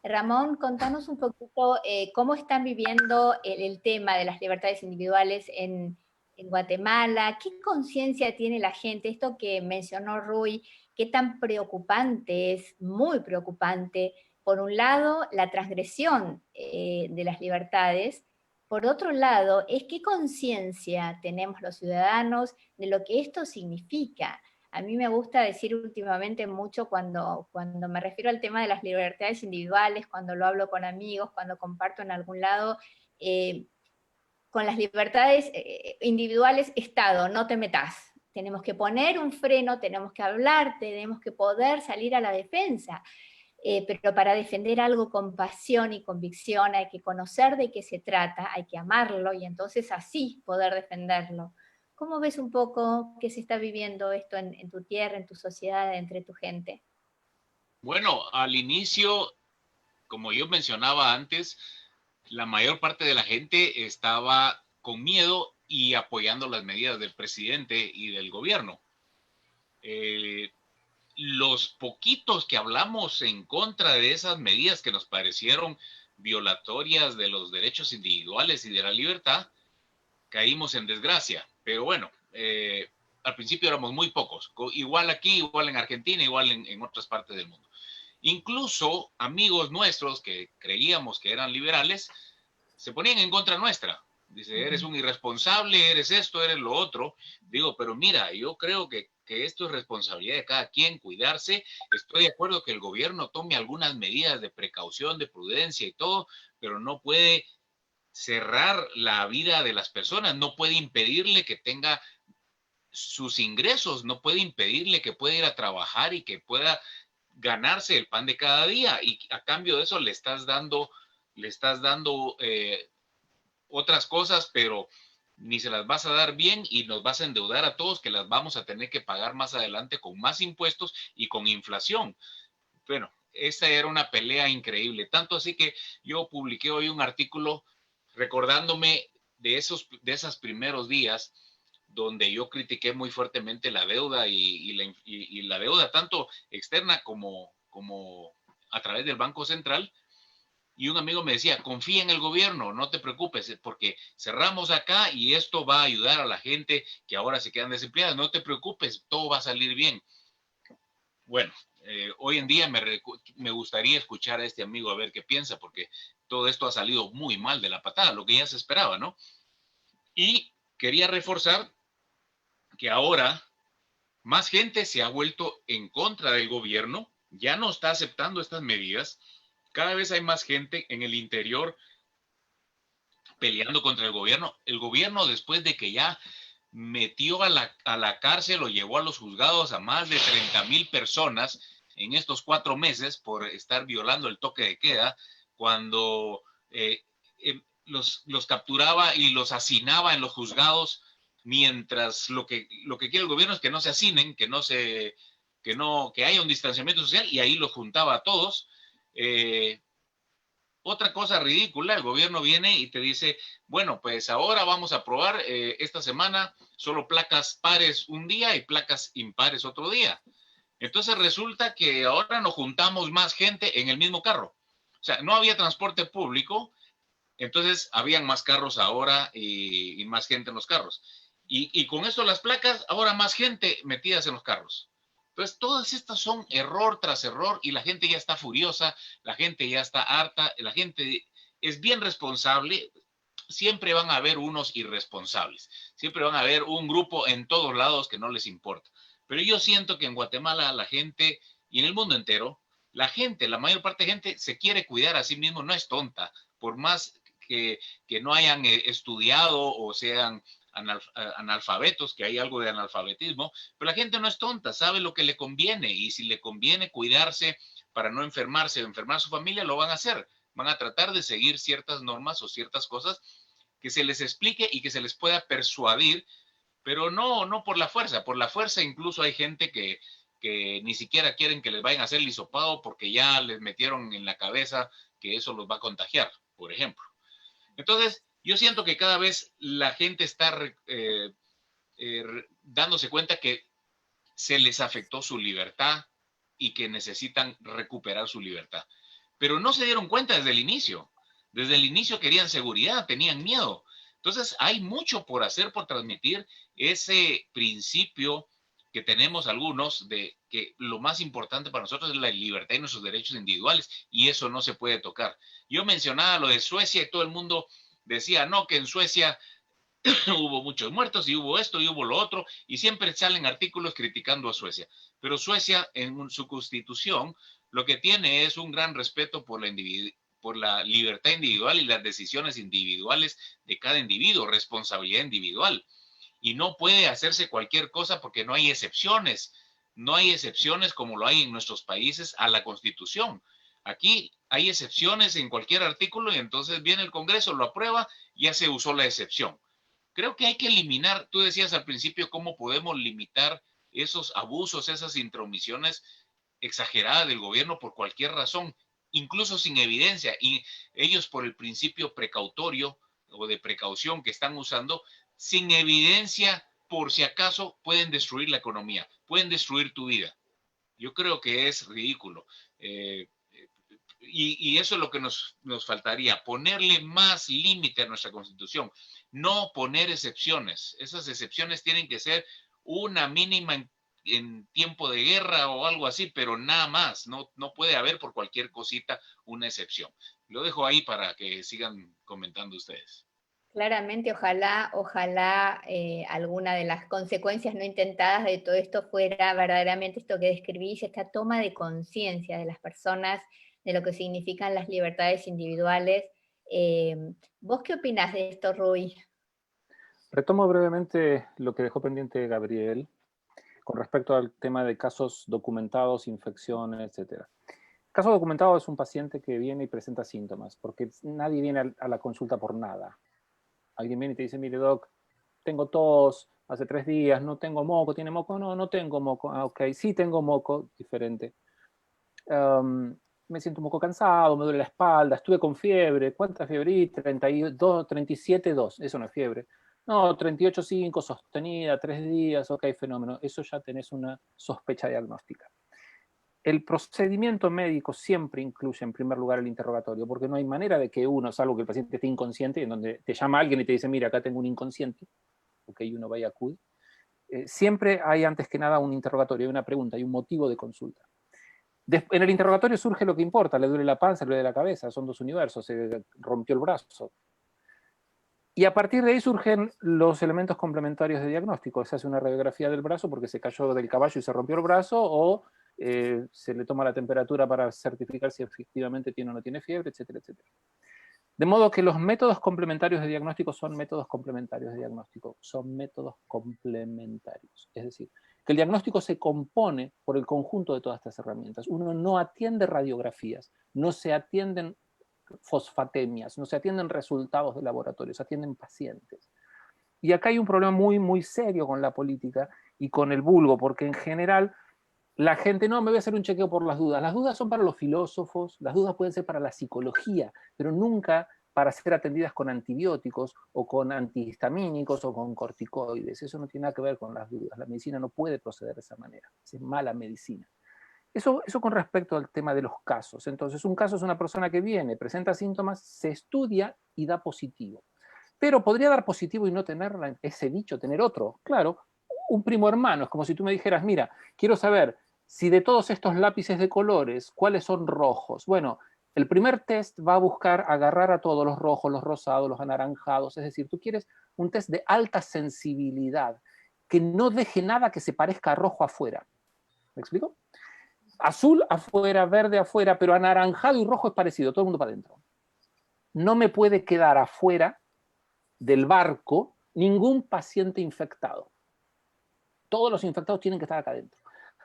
Ramón, contanos un poquito cómo están viviendo el tema de las libertades individuales en Guatemala, qué conciencia tiene la gente, esto que mencionó Rui, qué tan preocupante es, muy preocupante. Por un lado, la transgresión de las libertades. Por otro lado, es qué conciencia tenemos los ciudadanos de lo que esto significa. A mí me gusta decir últimamente mucho cuando me refiero al tema de las libertades individuales, cuando lo hablo con amigos, cuando comparto en algún lado, con las libertades individuales, Estado, no te metas. Tenemos que poner un freno, tenemos que hablar, tenemos que poder salir a la defensa. Pero para defender algo con pasión y convicción hay que conocer de qué se trata, hay que amarlo y entonces así poder defenderlo. ¿Cómo ves un poco que se está viviendo esto en tu tierra, en tu sociedad, entre tu gente? Bueno, al inicio, como yo mencionaba antes, la mayor parte de la gente estaba con miedo y apoyando las medidas del presidente y del gobierno. Los poquitos que hablamos en contra de esas medidas que nos parecieron violatorias de los derechos individuales y de la libertad, caímos en desgracia. Pero bueno, al principio éramos muy pocos, igual aquí, igual en Argentina, igual en otras partes del mundo. Incluso amigos nuestros que creíamos que eran liberales se ponían en contra nuestra. Dice, eres un irresponsable, eres esto, eres lo otro. Digo, pero mira, yo creo que esto es responsabilidad de cada quien, cuidarse. Estoy de acuerdo que el gobierno tome algunas medidas de precaución, de prudencia y todo, pero no puede cerrar la vida de las personas, no puede impedirle que tenga sus ingresos, no puede impedirle que pueda ir a trabajar y que pueda ganarse el pan de cada día, y a cambio de eso le estás dando otras cosas, pero ni se las vas a dar bien y nos vas a endeudar a todos, que las vamos a tener que pagar más adelante con más impuestos y con inflación. Bueno, esa era una pelea increíble, tanto así que yo publiqué hoy un artículo recordándome de esos primeros días donde yo critiqué muy fuertemente la deuda y la deuda tanto externa como a través del Banco Central. Y un amigo me decía, confía en el gobierno, no te preocupes, porque cerramos acá y esto va a ayudar a la gente que ahora se quedan desempleadas. No te preocupes, todo va a salir bien. Bueno, hoy en día me gustaría escuchar a este amigo a ver qué piensa, porque todo esto ha salido muy mal de la patada, lo que ya se esperaba, ¿no? Y quería reforzar que ahora más gente se ha vuelto en contra del gobierno, ya no está aceptando estas medidas. Cada vez hay más gente en el interior peleando contra el gobierno. El gobierno, después de que ya metió a la cárcel o llevó a los juzgados a más de 30,000 personas en estos 4 meses por estar violando el toque de queda, cuando los capturaba y los hacinaba en los juzgados, mientras lo que quiere el gobierno es que no se hacinen, que haya un distanciamiento social, y ahí los juntaba a todos. Otra cosa ridícula, el gobierno viene y te dice, bueno, pues ahora vamos a probar esta semana solo placas pares un día y placas impares otro día. Entonces resulta que ahora nos juntamos más gente en el mismo carro. O sea, no había transporte público, entonces habían más carros ahora y más gente en los carros. Y con esto las placas, ahora más gente metidas en los carros. Entonces, todas estas son error tras error y la gente ya está furiosa, la gente ya está harta, la gente es bien responsable. Siempre van a haber unos irresponsables, siempre van a haber un grupo en todos lados que no les importa. Pero yo siento que en Guatemala la gente, y en el mundo entero, la gente, la mayor parte de gente se quiere cuidar a sí mismo, no es tonta, por más que no hayan estudiado o sean analfabetos, que hay algo de analfabetismo, pero la gente no es tonta, sabe lo que le conviene y si le conviene cuidarse para no enfermarse o enfermar a su familia, lo van a hacer. Van a tratar de seguir ciertas normas o ciertas cosas que se les explique y que se les pueda persuadir, pero no por la fuerza. Por la fuerza incluso hay gente que ni siquiera quieren que les vayan a hacer el hisopado porque ya les metieron en la cabeza que eso los va a contagiar, por ejemplo. Entonces, yo siento que cada vez la gente está dándose cuenta que se les afectó su libertad y que necesitan recuperar su libertad. Pero no se dieron cuenta desde el inicio. Desde el inicio querían seguridad, tenían miedo. Entonces, hay mucho por hacer, por transmitir ese principio que tenemos algunos de que lo más importante para nosotros es la libertad y nuestros derechos individuales, y eso no se puede tocar. Yo mencionaba lo de Suecia y todo el mundo decía, no, que en Suecia hubo muchos muertos y hubo esto y hubo lo otro, y siempre salen artículos criticando a Suecia. Pero Suecia, en su constitución, lo que tiene es un gran respeto por la libertad individual y las decisiones individuales de cada individuo, responsabilidad individual. Y no puede hacerse cualquier cosa porque no hay excepciones. No hay excepciones como lo hay en nuestros países a la Constitución. Aquí hay excepciones en cualquier artículo y entonces viene el Congreso, lo aprueba y ya se usó la excepción. Creo que hay que eliminar, tú decías al principio, cómo podemos limitar esos abusos, esas intromisiones exageradas del gobierno por cualquier razón, incluso sin evidencia. Y ellos por el principio precautorio o de precaución que están usando, sin evidencia, por si acaso, pueden destruir la economía, pueden destruir tu vida. Yo creo que es ridículo. Y eso es lo que nos faltaría, ponerle más límite a nuestra Constitución, no poner excepciones. Esas excepciones tienen que ser una mínima en tiempo de guerra o algo así, pero nada más, no puede haber por cualquier cosita una excepción. Lo dejo ahí para que sigan comentando ustedes. Claramente, ojalá alguna de las consecuencias no intentadas de todo esto fuera verdaderamente esto que describís, esta toma de conciencia de las personas, de lo que significan las libertades individuales. ¿Vos qué opinás de esto, Rui? Retomo brevemente lo que dejó pendiente Gabriel con respecto al tema de casos documentados, infecciones, etc. Caso documentado es un paciente que viene y presenta síntomas, porque nadie viene a la consulta por nada. Alguien viene y te dice, mire, doc, tengo tos, hace 3 días, no tengo moco, ¿tiene moco? No, no tengo moco. Ah, ok, sí tengo moco, diferente. Me siento un poco cansado, me duele la espalda, estuve con fiebre. ¿Cuánta fiebre? 32, 37,2, eso no es fiebre. No, 38,5 sostenida, 3 días, ok, fenómeno. Eso ya tenés una sospecha diagnóstica. El procedimiento médico siempre incluye en primer lugar el interrogatorio, porque no hay manera de que uno, salvo que el paciente esté inconsciente, en donde te llama alguien y te dice, mira, acá tengo un inconsciente, ok, y uno va y acude. Siempre hay antes que nada un interrogatorio, hay una pregunta, hay un motivo de consulta. En el interrogatorio surge lo que importa, le duele la panza, le duele la cabeza, son dos universos, se rompió el brazo. Y a partir de ahí surgen los elementos complementarios de diagnóstico. Se hace una radiografía del brazo porque se cayó del caballo y se rompió el brazo, o se le toma la temperatura para certificar si efectivamente tiene o no tiene fiebre, etcétera, etcétera. De modo que los métodos complementarios de diagnóstico son métodos complementarios de diagnóstico, son métodos complementarios. Es decir, que el diagnóstico se compone por el conjunto de todas estas herramientas. Uno no atiende radiografías, no se atienden fosfatemias, no se atienden resultados de laboratorio, se atienden pacientes. Y acá hay un problema muy, muy serio con la política y con el vulgo, porque en general la gente, no, me voy a hacer un chequeo por las dudas. Las dudas son para los filósofos, las dudas pueden ser para la psicología, pero nunca para ser atendidas con antibióticos o con antihistamínicos o con corticoides. Eso no tiene nada que ver con las dudas. La medicina no puede proceder de esa manera. Es mala medicina. Eso con respecto al tema de los casos. Entonces, un caso es una persona que viene, presenta síntomas, se estudia y da positivo. Pero podría dar positivo y no tener ese bicho, tener otro. Claro, un primo hermano. Es como si tú me dijeras, mira, quiero saber si de todos estos lápices de colores, ¿cuáles son rojos? Bueno, el primer test va a buscar agarrar a todos los rojos, los rosados, los anaranjados. Es decir, tú quieres un test de alta sensibilidad, que no deje nada que se parezca a rojo afuera. ¿Me explico? Azul afuera, verde afuera, pero anaranjado y rojo es parecido, todo el mundo para adentro. No me puede quedar afuera del barco ningún paciente infectado. Todos los infectados tienen que estar acá adentro.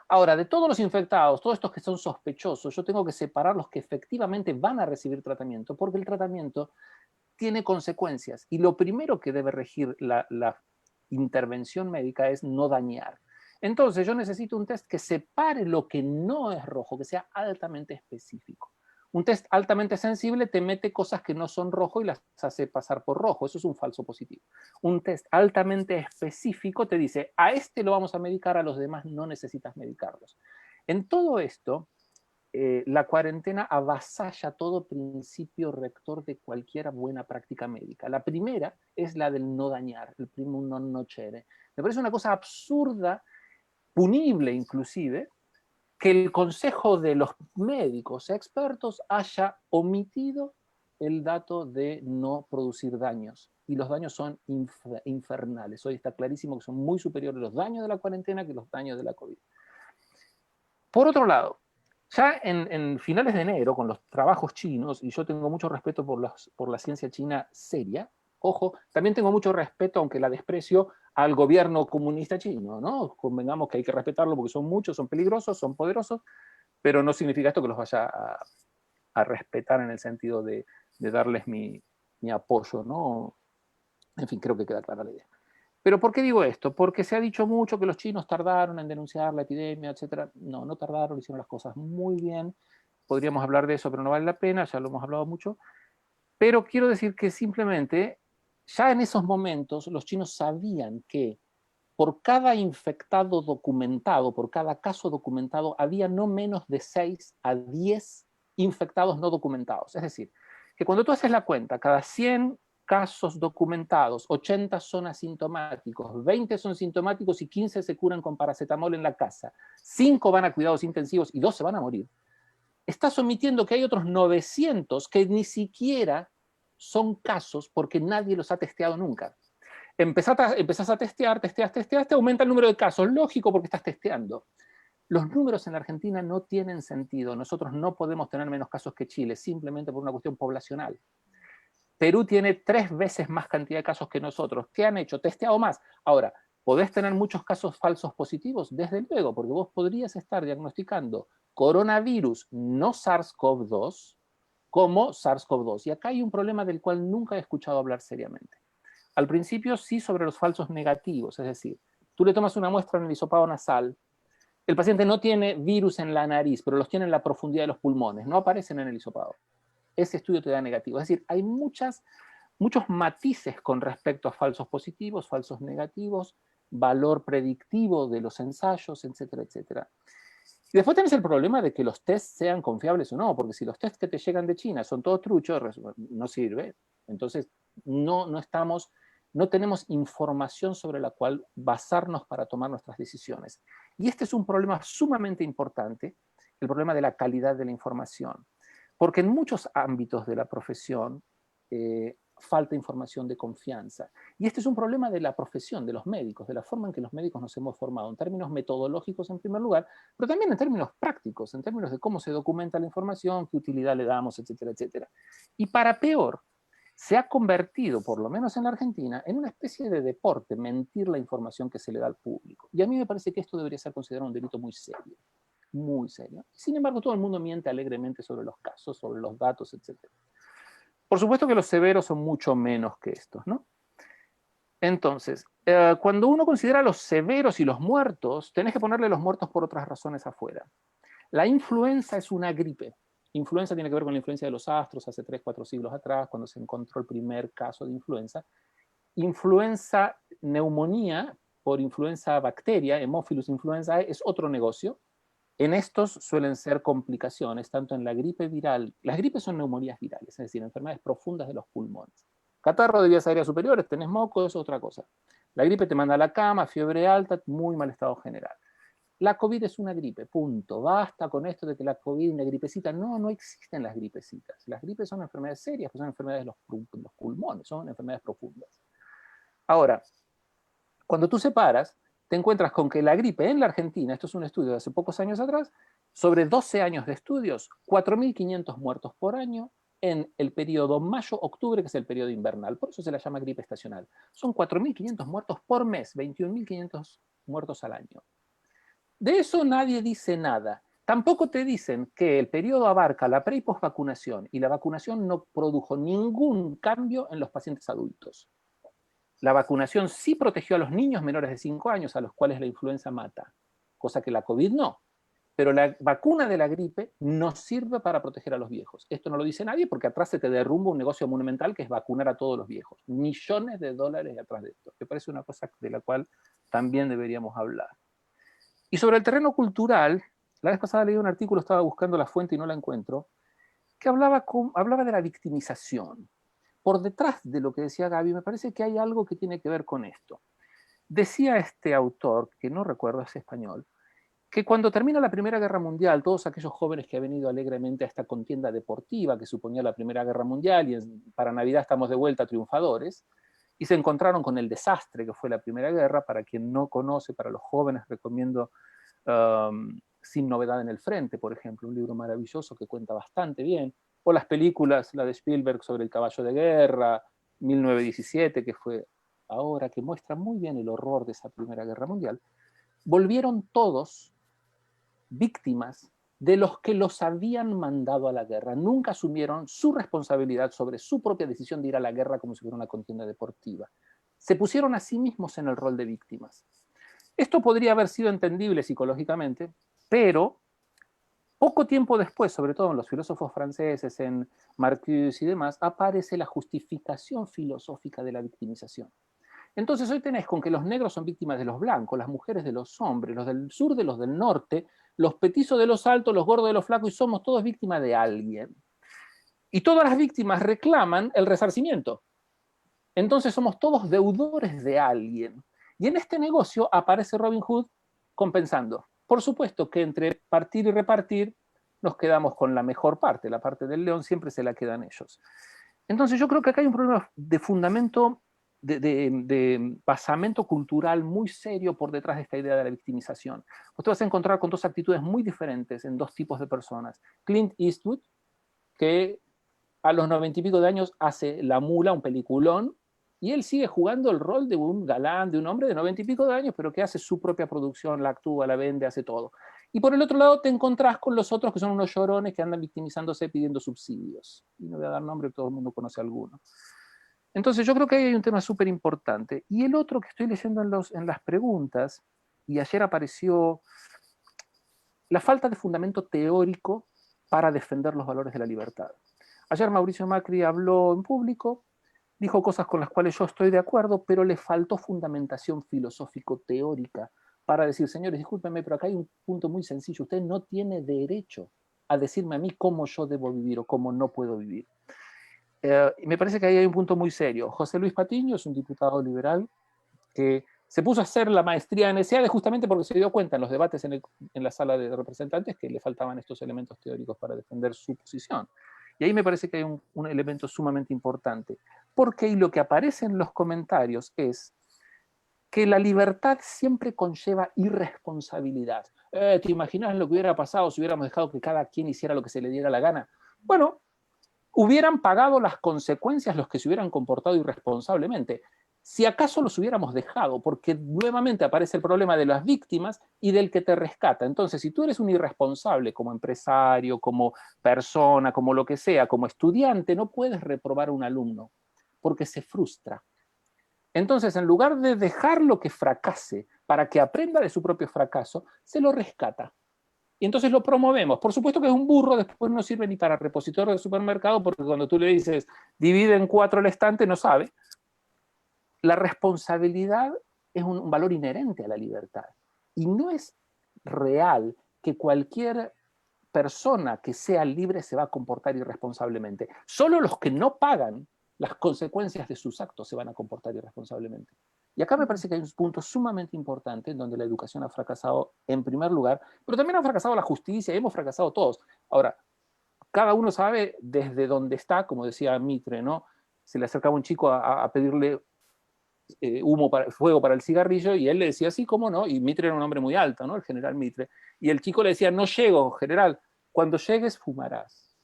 Ahora, de todos los infectados, todos estos que son sospechosos, yo tengo que separar los que efectivamente van a recibir tratamiento, porque el tratamiento tiene consecuencias. Y lo primero que debe regir la intervención médica es no dañar. Entonces, yo necesito un test que separe lo que no es rojo, que sea altamente específico. Un test altamente sensible te mete cosas que no son rojo y las hace pasar por rojo. Eso es un falso positivo. Un test altamente específico te dice, a este lo vamos a medicar, a los demás no necesitas medicarlos. En todo esto, la cuarentena avasalla todo principio rector de cualquier buena práctica médica. La primera es la del no dañar, el primum non nocere. Me parece una cosa absurda, punible inclusive, que el consejo de los médicos expertos haya omitido el dato de no producir daños. Y los daños son infernales. Hoy está clarísimo que son muy superiores los daños de la cuarentena que los daños de la COVID. Por otro lado, ya en finales de enero, con los trabajos chinos, y yo tengo mucho respeto por la ciencia china seria, ojo, también tengo mucho respeto, aunque la desprecio, al gobierno comunista chino, ¿no? Convengamos que hay que respetarlo porque son muchos, son peligrosos, son poderosos, pero no significa esto que los vaya a respetar en el sentido de darles mi apoyo, ¿no? En fin, creo que queda clara la idea. ¿Pero por qué digo esto? Porque se ha dicho mucho que los chinos tardaron en denunciar la epidemia, etc. No, no tardaron, hicieron las cosas muy bien. Podríamos hablar de eso, pero no vale la pena, ya lo hemos hablado mucho. Pero quiero decir que simplemente, ya en esos momentos, los chinos sabían que por cada infectado documentado, por cada caso documentado, había no menos de 6 a 10 infectados no documentados. Es decir, que cuando tú haces la cuenta, cada 100 casos documentados, 80 son asintomáticos, 20 son sintomáticos y 15 se curan con paracetamol en la casa, 5 van a cuidados intensivos y 2 se van a morir. Estás omitiendo que hay otros 900 que ni siquiera son casos porque nadie los ha testeado nunca. Empezás a testear, te aumenta el número de casos, lógico porque estás testeando. Los números en la Argentina no tienen sentido, nosotros no podemos tener menos casos que Chile, simplemente por una cuestión poblacional. Perú tiene 3 veces más cantidad de casos que nosotros. ¿Qué han hecho? Testeado más. Ahora, ¿podés tener muchos casos falsos positivos? Desde luego, porque vos podrías estar diagnosticando coronavirus, no SARS-CoV-2, como SARS-CoV-2. Y acá hay un problema del cual nunca he escuchado hablar seriamente. Al principio sí sobre los falsos negativos, es decir, tú le tomas una muestra en el hisopado nasal, el paciente no tiene virus en la nariz, pero los tiene en la profundidad de los pulmones, no aparecen en el hisopado. Ese estudio te da negativo. Es decir, hay muchos matices con respecto a falsos positivos, falsos negativos, valor predictivo de los ensayos, etcétera, etcétera. Y después tenés el problema de que los tests sean confiables o no, porque si los tests que te llegan de China son todos truchos, no sirve. Entonces, no tenemos información sobre la cual basarnos para tomar nuestras decisiones. Y este es un problema sumamente importante, el problema de la calidad de la información. Porque en muchos ámbitos de la profesión falta información de confianza. Y este es un problema de la profesión, de los médicos, de la forma en que los médicos nos hemos formado, en términos metodológicos en primer lugar, pero también en términos prácticos, en términos de cómo se documenta la información, qué utilidad le damos, etcétera, etcétera. Y para peor, se ha convertido, por lo menos en la Argentina, en una especie de deporte, mentir la información que se le da al público. Y a mí me parece que esto debería ser considerado un delito muy serio. Muy serio. Sin embargo, todo el mundo miente alegremente sobre los casos, sobre los datos, etc. Por supuesto que los severos son mucho menos que estos, ¿no? Entonces, Cuando uno considera los severos y los muertos, tenés que ponerle los muertos por otras razones afuera. La influenza es una gripe. Influenza tiene que ver con la influencia de los astros hace 3, 4 siglos atrás, cuando se encontró el primer caso de influenza. Influenza, neumonía por influenza bacteria, Haemophilus influenzae, es otro negocio. En estos suelen ser complicaciones, tanto en la gripe viral. Las gripes son neumonías virales, es decir, enfermedades profundas de los pulmones. Catarro de vías aéreas superiores, tenés moco, eso es otra cosa. La gripe te manda a la cama, fiebre alta, muy mal estado general. La COVID es una gripe, punto. Basta con esto de que la COVID es una gripecita. No, no existen las gripecitas. Las gripes son enfermedades serias, pues son enfermedades de los pulmones, son enfermedades profundas. Ahora, cuando tú separas, te encuentras con que la gripe en la Argentina, esto es un estudio de hace pocos años atrás, sobre 12 años de estudios, 4.500 muertos por año en el periodo mayo-octubre, que es el periodo invernal. Por eso se la llama gripe estacional. Son 4.500 muertos por mes, 21.500 muertos al año. De eso nadie dice nada. Tampoco te dicen que el periodo abarca la pre- y posvacunación, y la vacunación no produjo ningún cambio en los pacientes adultos. La vacunación sí protegió a los niños menores de 5 años, a los cuales la influenza mata, cosa que la COVID no. Pero la vacuna de la gripe no sirve para proteger a los viejos. Esto no lo dice nadie porque atrás se te derrumba un negocio monumental que es vacunar a todos los viejos. Millones de dólares atrás de esto. Me parece una cosa de la cual también deberíamos hablar. Y sobre el terreno cultural, la vez pasada leí un artículo, estaba buscando la fuente y no la encuentro, que hablaba de la victimización. Por detrás de lo que decía Gaby, me parece que hay algo que tiene que ver con esto. Decía este autor, que no recuerdo, es español, que cuando termina la Primera Guerra Mundial, todos aquellos jóvenes que han venido alegremente a esta contienda deportiva que suponía la Primera Guerra Mundial, y para Navidad estamos de vuelta triunfadores, y se encontraron con el desastre que fue la Primera Guerra. Para quien no conoce, para los jóvenes recomiendo Sin Novedad en el Frente, por ejemplo, un libro maravilloso que cuenta bastante bien, o las películas, la de Spielberg sobre el caballo de guerra, 1917, que fue ahora, que muestra muy bien el horror de esa Primera Guerra Mundial. Volvieron todos víctimas de los que los habían mandado a la guerra. Nunca asumieron su responsabilidad sobre su propia decisión de ir a la guerra como si fuera una contienda deportiva. Se pusieron a sí mismos en el rol de víctimas. Esto podría haber sido entendible psicológicamente, pero poco tiempo después, sobre todo en los filósofos franceses, en Marcuse y demás, aparece la justificación filosófica de la victimización. Entonces hoy tenés con que los negros son víctimas de los blancos, las mujeres de los hombres, los del sur de los del norte, los petizos de los altos, los gordos de los flacos, y somos todos víctimas de alguien. Y todas las víctimas reclaman el resarcimiento. Entonces somos todos deudores de alguien. Y en este negocio aparece Robin Hood compensando. Por supuesto que entre partir y repartir nos quedamos con la mejor parte, la parte del león siempre se la quedan ellos. Entonces yo creo que acá hay un problema de fundamento, de basamento cultural muy serio por detrás de esta idea de la victimización. Vos te vas a encontrar con dos actitudes muy diferentes en dos tipos de personas. Clint Eastwood, que a los 90 y pico de años hace La Mula, un peliculón, y él sigue jugando el rol de un galán, de un hombre de 90 y pico de años, pero que hace su propia producción, la actúa, la vende, hace todo. Y por el otro lado te encontrás con los otros que son unos llorones que andan victimizándose pidiendo subsidios. Y no voy a dar nombre, todo el mundo conoce alguno. Entonces yo creo que ahí hay un tema súper importante. Y el otro que estoy leyendo en las preguntas, y ayer apareció la falta de fundamento teórico para defender los valores de la libertad. Ayer Mauricio Macri habló en público, dijo cosas con las cuales yo estoy de acuerdo, pero le faltó fundamentación filosófico-teórica para decir, señores, discúlpenme, pero acá hay un punto muy sencillo. Usted no tiene derecho a decirme a mí cómo yo debo vivir o cómo no puedo vivir. Me parece que ahí hay un punto muy serio. José Luis Patiño es un diputado liberal que se puso a hacer la maestría en ESEADE justamente porque se dio cuenta en los debates en la sala de representantes que le faltaban estos elementos teóricos para defender su posición. Y ahí me parece que hay un elemento sumamente importante. Porque lo que aparece en los comentarios es que la libertad siempre conlleva irresponsabilidad. ¿Te imaginas lo que hubiera pasado si hubiéramos dejado que cada quien hiciera lo que se le diera la gana? Bueno, hubieran pagado las consecuencias los que se hubieran comportado irresponsablemente. Si acaso los hubiéramos dejado, porque nuevamente aparece el problema de las víctimas y del que te rescata. Entonces, si tú eres un irresponsable como empresario, como persona, como lo que sea, como estudiante, no puedes reprobar a un alumno, porque se frustra. Entonces, en lugar de dejarlo que fracase para que aprenda de su propio fracaso, se lo rescata. Y entonces lo promovemos. Por supuesto que es un burro, después no sirve ni para repositorio de supermercado, porque cuando tú le dices, divide en 4 el estante, no sabe. La responsabilidad es un valor inherente a la libertad. Y no es real que cualquier persona que sea libre se va a comportar irresponsablemente. Solo los que no pagan las consecuencias de sus actos se van a comportar irresponsablemente. Y acá me parece que hay un punto sumamente importante en donde la educación ha fracasado en primer lugar, pero también ha fracasado la justicia y hemos fracasado todos. Ahora, cada uno sabe desde dónde está, como decía Mitre, ¿no? Se le acercaba un chico a pedirle fuego para el cigarrillo, y él le decía, sí, cómo no, y Mitre era un hombre muy alto, ¿no? El general Mitre. Y el chico le decía, no llego, general, cuando llegues fumarás.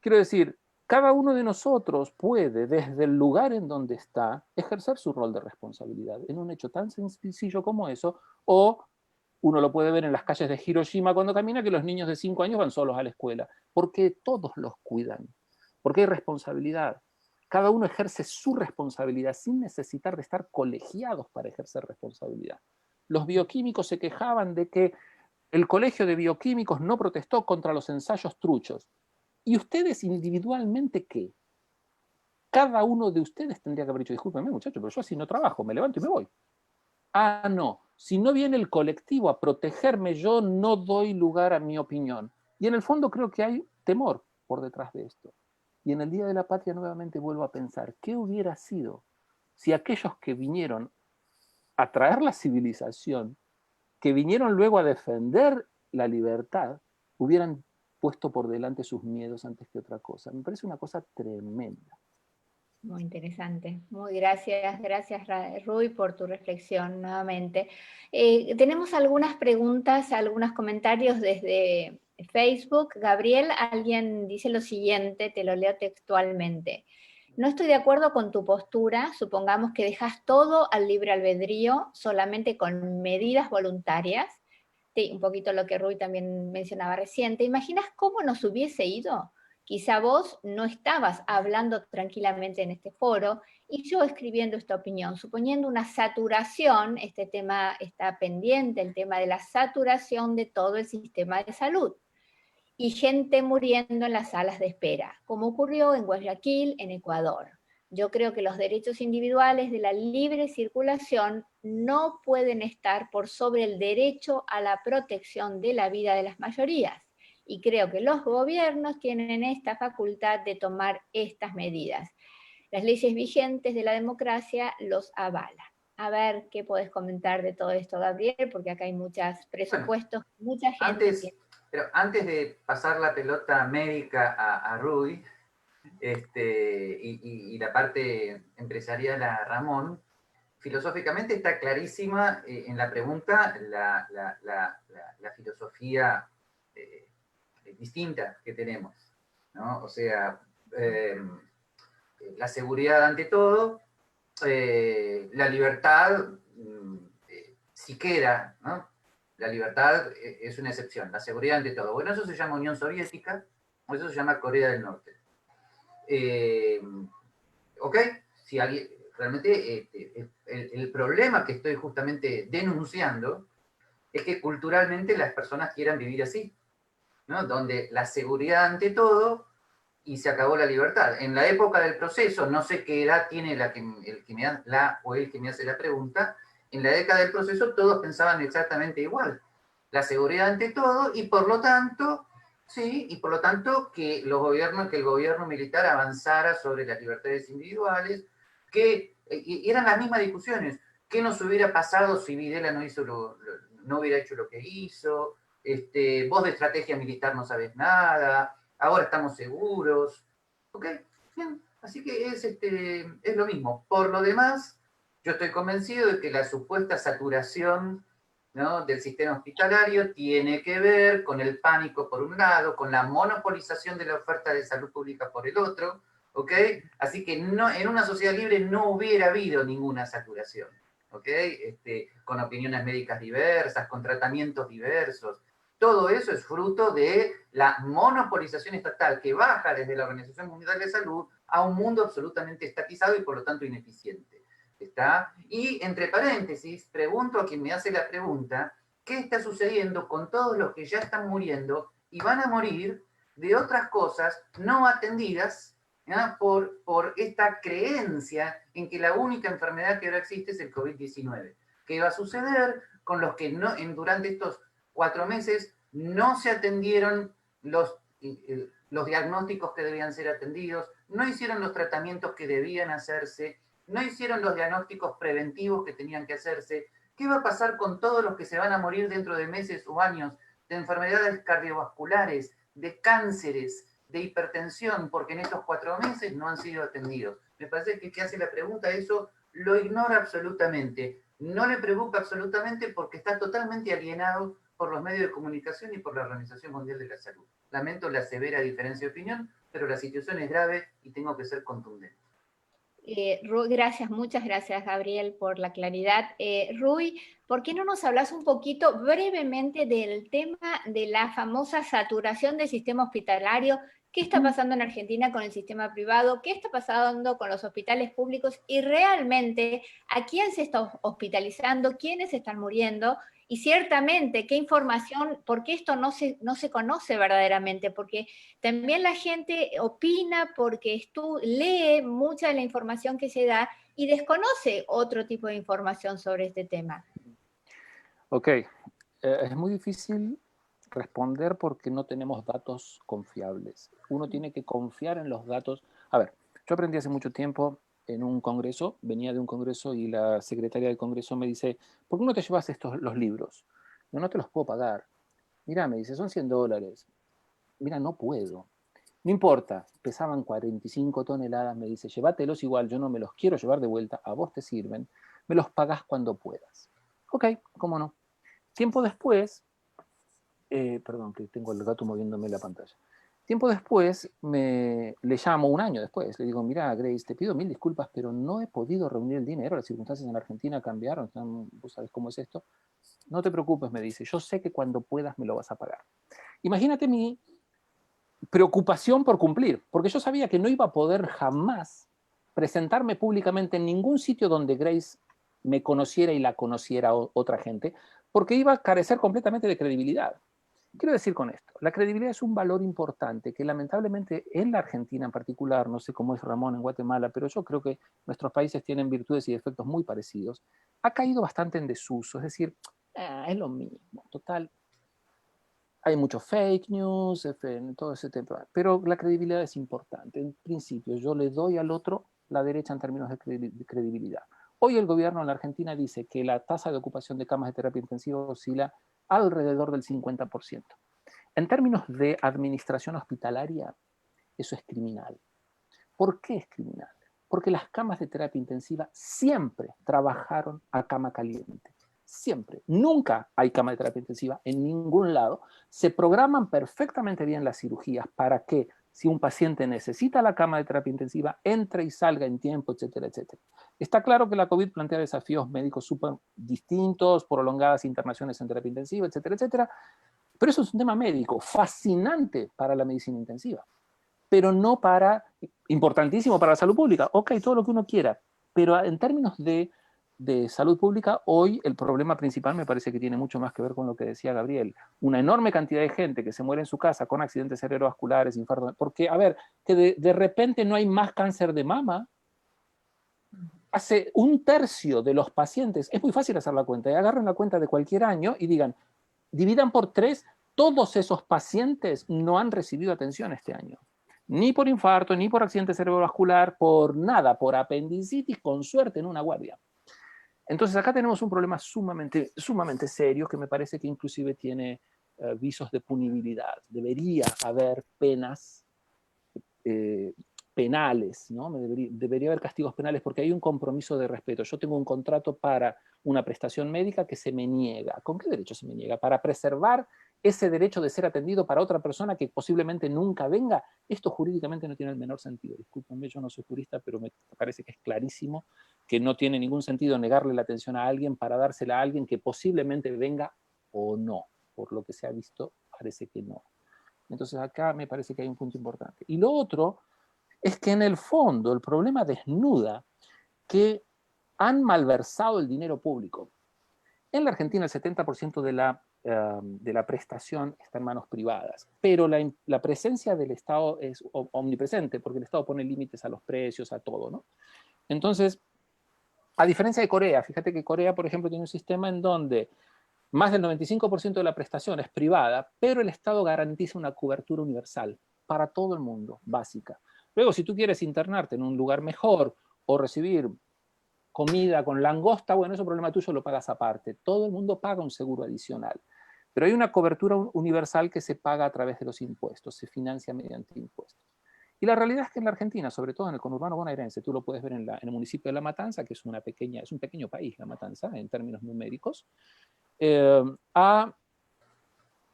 Quiero decir, cada uno de nosotros puede, desde el lugar en donde está, ejercer su rol de responsabilidad en un hecho tan sencillo como eso, o uno lo puede ver en las calles de Hiroshima cuando camina, que los niños de 5 años van solos a la escuela, porque todos los cuidan, porque hay responsabilidad. Cada uno ejerce su responsabilidad sin necesitar de estar colegiados para ejercer responsabilidad. Los bioquímicos se quejaban de que el colegio de bioquímicos no protestó contra los ensayos truchos. ¿Y ustedes individualmente qué? Cada uno de ustedes tendría que haber dicho, discúlpenme muchachos, pero yo así no trabajo, me levanto y me voy. Ah, no, si no viene el colectivo a protegerme, yo no doy lugar a mi opinión. Y en el fondo creo que hay temor por detrás de esto. Y en el Día de la Patria nuevamente vuelvo a pensar, ¿qué hubiera sido si aquellos que vinieron a traer la civilización, que vinieron luego a defender la libertad, hubieran puesto por delante sus miedos antes que otra cosa? Me parece una cosa tremenda. Muy interesante. Muy gracias, Rui, por tu reflexión nuevamente. Tenemos algunas preguntas, algunos comentarios desde Facebook. Gabriel, alguien dice lo siguiente, te lo leo textualmente. No estoy de acuerdo con tu postura, supongamos que dejas todo al libre albedrío, solamente con medidas voluntarias. Sí, un poquito lo que Rui también mencionaba recién. ¿Te imaginas cómo nos hubiese ido? Quizá vos no estabas hablando tranquilamente en este foro y yo escribiendo esta opinión, suponiendo una saturación, este tema está pendiente, el tema de la saturación de todo el sistema de salud, y gente muriendo en las salas de espera, como ocurrió en Guayaquil, en Ecuador. Yo creo que los derechos individuales de la libre circulación no pueden estar por sobre el derecho a la protección de la vida de las mayorías. Y creo que los gobiernos tienen esta facultad de tomar estas medidas. Las leyes vigentes de la democracia los avalan. A ver qué podés comentar de todo esto, Gabriel, porque acá hay muchos presupuestos, mucha gente. Pero antes de pasar la pelota médica a Rui, y la parte empresarial a Ramón, filosóficamente está clarísima en la pregunta la filosofía distinta que tenemos, ¿no? O sea, la seguridad ante todo, la libertad si queda, ¿no? La libertad es una excepción, la seguridad ante todo. Bueno, eso se llama Unión Soviética, o eso se llama Corea del Norte. Ok, si alguien, realmente el problema que estoy justamente denunciando es que culturalmente las personas quieran vivir así, ¿no? Donde la seguridad ante todo y se acabó la libertad. En la época del proceso, no sé qué edad tiene el que me hace la pregunta, en la década del proceso todos pensaban exactamente igual. La seguridad ante todo y por lo tanto, sí, y por lo tanto que el gobierno militar avanzara sobre las libertades individuales, y eran las mismas discusiones. ¿Qué nos hubiera pasado si Videla no hubiera hecho lo que hizo? Vos de estrategia militar no sabés nada, ahora estamos seguros. Ok, bien, así que es lo mismo. Por lo demás, yo estoy convencido de que la supuesta saturación, ¿no?, del sistema hospitalario tiene que ver con el pánico por un lado, con la monopolización de la oferta de salud pública por el otro, ¿ok? Así que no, en una sociedad libre no hubiera habido ninguna saturación, ¿ok? Con opiniones médicas diversas, con tratamientos diversos. Todo eso es fruto de la monopolización estatal que baja desde la Organización Mundial de Salud a un mundo absolutamente estatizado y por lo tanto ineficiente. ¿Está? Y entre paréntesis, pregunto a quien me hace la pregunta, ¿qué está sucediendo con todos los que ya están muriendo y van a morir de otras cosas no atendidas, ¿ya? Por esta creencia en que la única enfermedad que ahora existe es el COVID-19? ¿Qué va a suceder con los que durante estos 4 meses no se atendieron los diagnósticos que debían ser atendidos, no hicieron los tratamientos que debían hacerse, no hicieron los diagnósticos preventivos que tenían que hacerse? ¿Qué va a pasar con todos los que se van a morir dentro de meses o años de enfermedades cardiovasculares, de cánceres, de hipertensión, porque en estos 4 meses no han sido atendidos? Me parece que el que hace la pregunta eso lo ignora absolutamente, no le preocupa absolutamente porque está totalmente alienado por los medios de comunicación y por la Organización Mundial de la Salud. Lamento la severa diferencia de opinión, pero la situación es grave y tengo que ser contundente. Gracias, muchas gracias, Gabriel, por la claridad. Rui, ¿por qué no nos hablas un poquito brevemente del tema de la famosa saturación del sistema hospitalario? ¿Qué está pasando en Argentina con el sistema privado? ¿Qué está pasando con los hospitales públicos? Y realmente, ¿a quién se está hospitalizando? ¿Quiénes están muriendo? Y ciertamente, ¿qué información? ¿Por qué esto no se conoce verdaderamente? Porque también la gente opina porque lee mucha de la información que se da y desconoce otro tipo de información sobre este tema. Ok, es muy difícil responder porque no tenemos datos confiables. Uno tiene que confiar en los datos. A ver, yo aprendí hace mucho tiempo en un congreso, venía de un congreso y la secretaria del congreso me dice, ¿por qué no te llevas los libros? Yo no te los puedo pagar. Mira, me dice, son $100. Mira, no puedo. No importa, pesaban 45 toneladas, me dice, llévatelos igual, yo no me los quiero llevar de vuelta, a vos te sirven, me los pagás cuando puedas. Ok, cómo no. Tiempo después, perdón, que tengo el gato moviéndome la pantalla. Tiempo después, le llamo un año después, le digo, mira, Grace, te pido 1000 disculpas, pero no he podido reunir el dinero, las circunstancias en Argentina cambiaron, vos sabés cómo es esto. No te preocupes, me dice, yo sé que cuando puedas me lo vas a pagar. Imagínate mi preocupación por cumplir, porque yo sabía que no iba a poder jamás presentarme públicamente en ningún sitio donde Grace me conociera y la conociera otra gente, porque iba a carecer completamente de credibilidad. Quiero decir con esto, la credibilidad es un valor importante que lamentablemente en la Argentina en particular, no sé cómo es Ramón en Guatemala, pero yo creo que nuestros países tienen virtudes y defectos muy parecidos, ha caído bastante en desuso, es decir, es lo mismo, total. Hay mucho fake news, todo ese tema, pero la credibilidad es importante. En principio, yo le doy al otro la derecha en términos de credibilidad. Hoy el gobierno en la Argentina dice que la tasa de ocupación de camas de terapia intensiva oscila alrededor del 50%. En términos de administración hospitalaria, eso es criminal. ¿Por qué es criminal? Porque las camas de terapia intensiva siempre trabajaron a cama caliente. Siempre. Nunca hay cama de terapia intensiva en ningún lado. Se programan perfectamente bien las cirugías para que, si un paciente necesita la cama de terapia intensiva, entre y salga en tiempo, etcétera, etcétera. Está claro que la COVID plantea desafíos médicos súper distintos, prolongadas internaciones en terapia intensiva, etcétera, etcétera. Pero eso es un tema médico fascinante para la medicina intensiva, pero no importantísimo para la salud pública. Ok, todo lo que uno quiera, pero en términos de salud pública, hoy el problema principal me parece que tiene mucho más que ver con lo que decía Gabriel. Una enorme cantidad de gente que se muere en su casa con accidentes cerebrovasculares, infartos, porque, a ver, que de repente no hay más cáncer de mama. Hace 1/3 de los pacientes, es muy fácil hacer la cuenta, agarren la cuenta de cualquier año y digan, dividan por 3, todos esos pacientes no han recibido atención este año. Ni por infarto, ni por accidente cerebrovascular, por nada, por apendicitis, con suerte en una guardia. Entonces acá tenemos un problema sumamente serio que me parece que inclusive tiene visos de punibilidad. Debería haber penas penales, ¿no? Debería haber castigos penales porque hay un compromiso de respeto. Yo tengo un contrato para una prestación médica que se me niega. ¿Con qué derecho se me niega? Para preservar ese derecho de ser atendido para otra persona que posiblemente nunca venga. Esto jurídicamente no tiene el menor sentido. Discúlpenme, yo no soy jurista, pero me parece que es clarísimo que no tiene ningún sentido negarle la atención a alguien para dársela a alguien que posiblemente venga o no. Por lo que se ha visto, parece que no. Entonces acá me parece que hay un punto importante. Y lo otro es que en el fondo el problema desnuda que han malversado el dinero público. En la Argentina el 70% de la prestación está en manos privadas, pero la presencia del Estado es omnipresente, porque el Estado pone límites a los precios, a todo, ¿no? Entonces, a diferencia de Corea, fíjate que Corea, por ejemplo, tiene un sistema en donde más del 95% de la prestación es privada, pero el Estado garantiza una cobertura universal para todo el mundo, básica. Luego, si tú quieres internarte en un lugar mejor o recibir comida con langosta, bueno, ese problema tuyo lo pagas aparte. Todo el mundo paga un seguro adicional. Pero hay una cobertura universal que se paga a través de los impuestos, se financia mediante impuestos. Y la realidad es que en la Argentina, sobre todo en el conurbano bonaerense, tú lo puedes ver en el municipio de La Matanza, que es un pequeño país, La Matanza, en términos numéricos, ha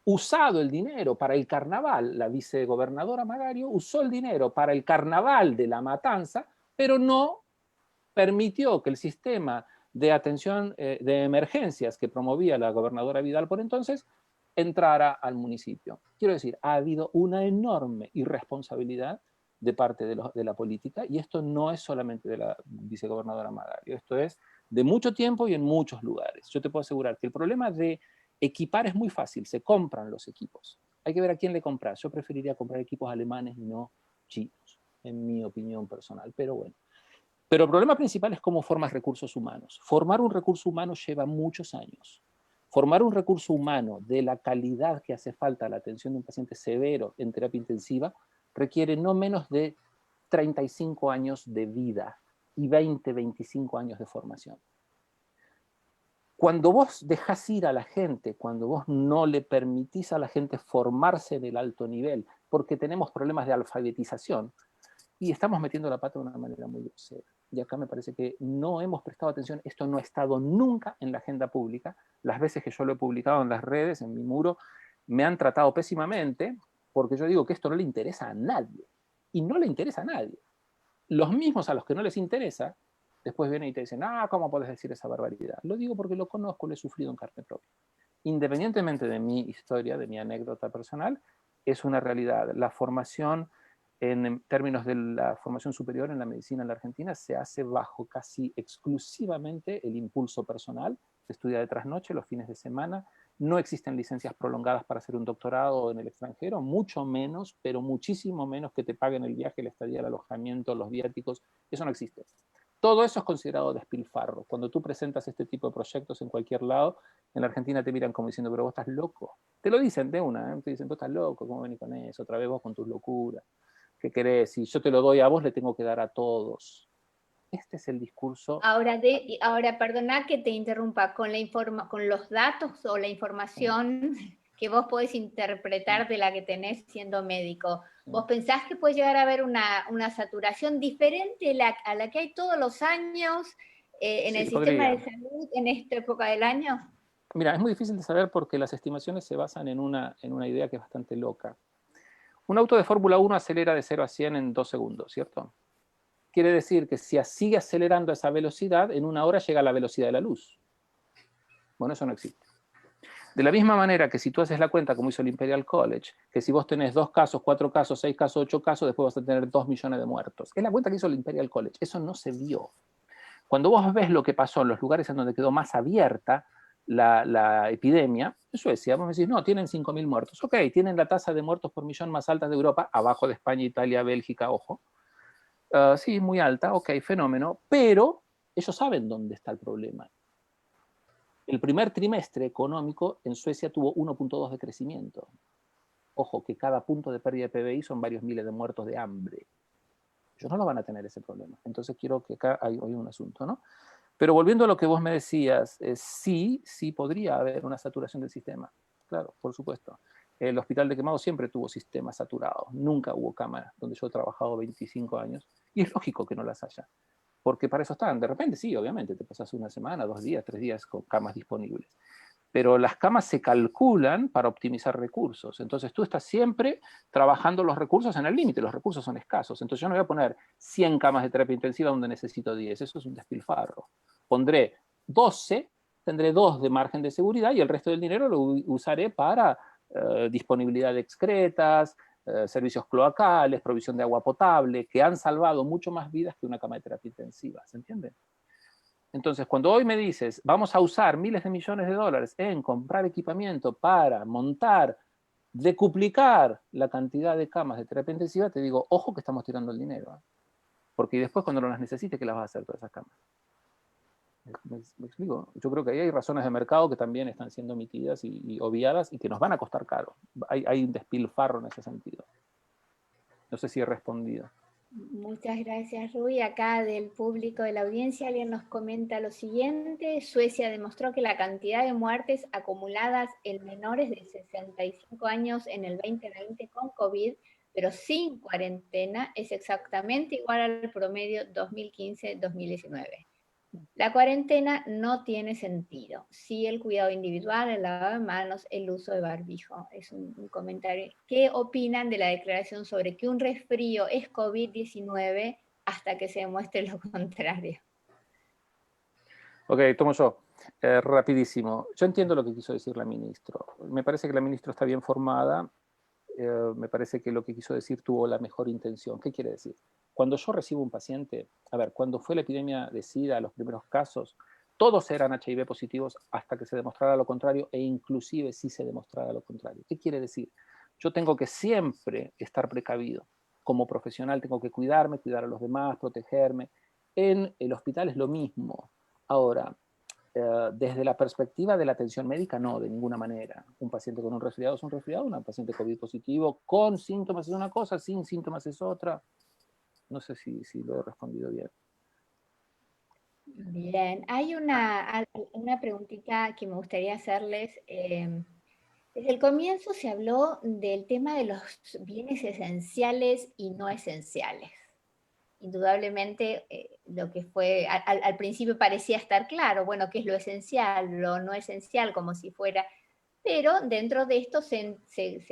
usado el dinero para el carnaval. La vicegobernadora Magario usó el dinero para el carnaval de La Matanza, pero no permitió que el sistema de atención de emergencias que promovía la gobernadora Vidal por entonces entrara al municipio. Quiero decir, ha habido una enorme irresponsabilidad de parte de la política, y esto no es solamente de la vicegobernadora Magario, esto es de mucho tiempo y en muchos lugares. Yo te puedo asegurar que el problema de equipar es muy fácil, se compran los equipos. Hay que ver a quién le compras. Yo preferiría comprar equipos alemanes y no chinos, en mi opinión personal, pero bueno. Pero el problema principal es cómo formas recursos humanos. Formar un recurso humano lleva muchos años. Formar un recurso humano de la calidad que hace falta a la atención de un paciente severo en terapia intensiva requiere no menos de 35 años de vida y 20, 25 años de formación. Cuando vos dejás ir a la gente, cuando vos no le permitís a la gente formarse en el alto nivel, porque tenemos problemas de alfabetización, y estamos metiendo la pata de una manera muy grosera. Y acá me parece que no hemos prestado atención, esto no ha estado nunca en la agenda pública. Las veces que yo lo he publicado en las redes, en mi muro, me han tratado pésimamente, porque yo digo que esto no le interesa a nadie, y no le interesa a nadie. Los mismos a los que no les interesa, después vienen y te dicen, ¿cómo puedes decir esa barbaridad? Lo digo porque lo conozco, lo he sufrido en carne propia. Independientemente de mi historia, de mi anécdota personal, es una realidad. La formación, en términos de la formación superior en la medicina en la Argentina, se hace bajo casi exclusivamente el impulso personal. Se estudia de trasnoche, los fines de semana. No existen licencias prolongadas para hacer un doctorado en el extranjero, mucho menos, pero muchísimo menos que te paguen el viaje, la estadía, el alojamiento, los viáticos. Eso no existe. Todo eso es considerado despilfarro. Cuando tú presentas este tipo de proyectos en cualquier lado, en la Argentina te miran como diciendo, pero vos estás loco. Te lo dicen de una, te dicen, vos estás loco, ¿cómo venís con eso? Otra vez vos con tus locuras. ¿Qué querés? Si yo te lo doy a vos, le tengo que dar a todos. Este es el discurso. Ahora perdona que te interrumpa, con los datos o la información que vos podés interpretar de la que tenés siendo médico, ¿vos pensás que puede llegar a haber una saturación diferente a la que hay todos los años en el sistema de salud en esta época del año? Mira, es muy difícil de saber porque las estimaciones se basan en una idea que es bastante loca. Un auto de Fórmula 1 acelera de 0 a 100 en 2 segundos, ¿cierto? Quiere decir que si sigue acelerando a esa velocidad, en una hora llega a la velocidad de la luz. Bueno, eso no existe. De la misma manera que si tú haces la cuenta como hizo el Imperial College, que si vos tenés 2 casos, 4 casos, 6 casos, 8 casos, después vas a tener 2 millones de muertos. Es la cuenta que hizo el Imperial College. Eso no se vio. Cuando vos ves lo que pasó en los lugares en donde quedó más abierta la epidemia, en Suecia, vos me decís, no, tienen 5.000 muertos. Ok, tienen la tasa de muertos por millón más alta de Europa, abajo de España, Italia, Bélgica, ojo. Sí, muy alta, ok, fenómeno, pero ellos saben dónde está el problema. El primer trimestre económico en Suecia tuvo 1.2 de crecimiento. Ojo, que cada punto de pérdida de PBI son varios miles de muertos de hambre. Ellos no lo van a tener ese problema. Entonces quiero que acá hay un asunto, ¿no? Pero volviendo a lo que vos me decías, sí podría haber una saturación del sistema. Claro, por supuesto. El Hospital de Quemados siempre tuvo sistemas saturados. Nunca hubo cámaras, donde yo he trabajado 25 años. Y es lógico que no las haya. Porque para eso están. De repente sí, obviamente, te pasas una semana, 2 días, 3 días con camas disponibles. Pero las camas se calculan para optimizar recursos. Entonces tú estás siempre trabajando los recursos en el límite, los recursos son escasos. Entonces yo no voy a poner 100 camas de terapia intensiva donde necesito 10, eso es un despilfarro. Pondré 12, tendré 2 de margen de seguridad y el resto del dinero lo usaré para disponibilidad de excretas, servicios cloacales, provisión de agua potable, que han salvado mucho más vidas que una cama de terapia intensiva, ¿se entiende? Entonces, cuando hoy me dices, vamos a usar miles de millones de dólares en comprar equipamiento para montar, decuplicar la cantidad de camas de terapia intensiva, te digo, ojo que estamos tirando el dinero, ¿eh? Porque después cuando no las necesites, ¿qué las vas a hacer todas esas camas? ¿Me explico? Yo creo que ahí hay razones de mercado que también están siendo omitidas y obviadas y que nos van a costar caro. Hay un despilfarro en ese sentido. No sé si he respondido. Muchas gracias, Rui. Acá del público de la audiencia alguien nos comenta lo siguiente. Suecia demostró que la cantidad de muertes acumuladas en menores de 65 años en el 2020 con COVID, pero sin cuarentena, es exactamente igual al promedio 2015-2019. La cuarentena no tiene sentido. Sí, el cuidado individual, el lavado de manos, el uso de barbijo. Es un comentario. ¿Qué opinan de la declaración sobre que un resfrío es COVID-19 hasta que se demuestre lo contrario? Ok, tomo yo. Rapidísimo. Yo entiendo lo que quiso decir la ministra. Me parece que la ministra está bien formada. Me parece que lo que quiso decir tuvo la mejor intención. ¿Qué quiere decir? Cuando yo recibo un paciente, a ver, cuando fue la epidemia de SIDA, los primeros casos, todos eran HIV positivos hasta que se demostrara lo contrario, e inclusive si se demostrara lo contrario. ¿Qué quiere decir? Yo tengo que siempre estar precavido. Como profesional tengo que cuidarme, cuidar a los demás, protegerme. En el hospital es lo mismo. Ahora, desde la perspectiva de la atención médica, no, de ninguna manera. Un paciente con un resfriado es un resfriado, un paciente COVID positivo con síntomas es una cosa, sin síntomas es otra. No sé si lo he respondido bien. Bien, hay una preguntita que me gustaría hacerles. Desde el comienzo se habló del tema de los bienes esenciales y no esenciales. Indudablemente lo que fue, al principio parecía estar claro, bueno, qué es lo esencial, lo no esencial, como si fuera, pero dentro de esto se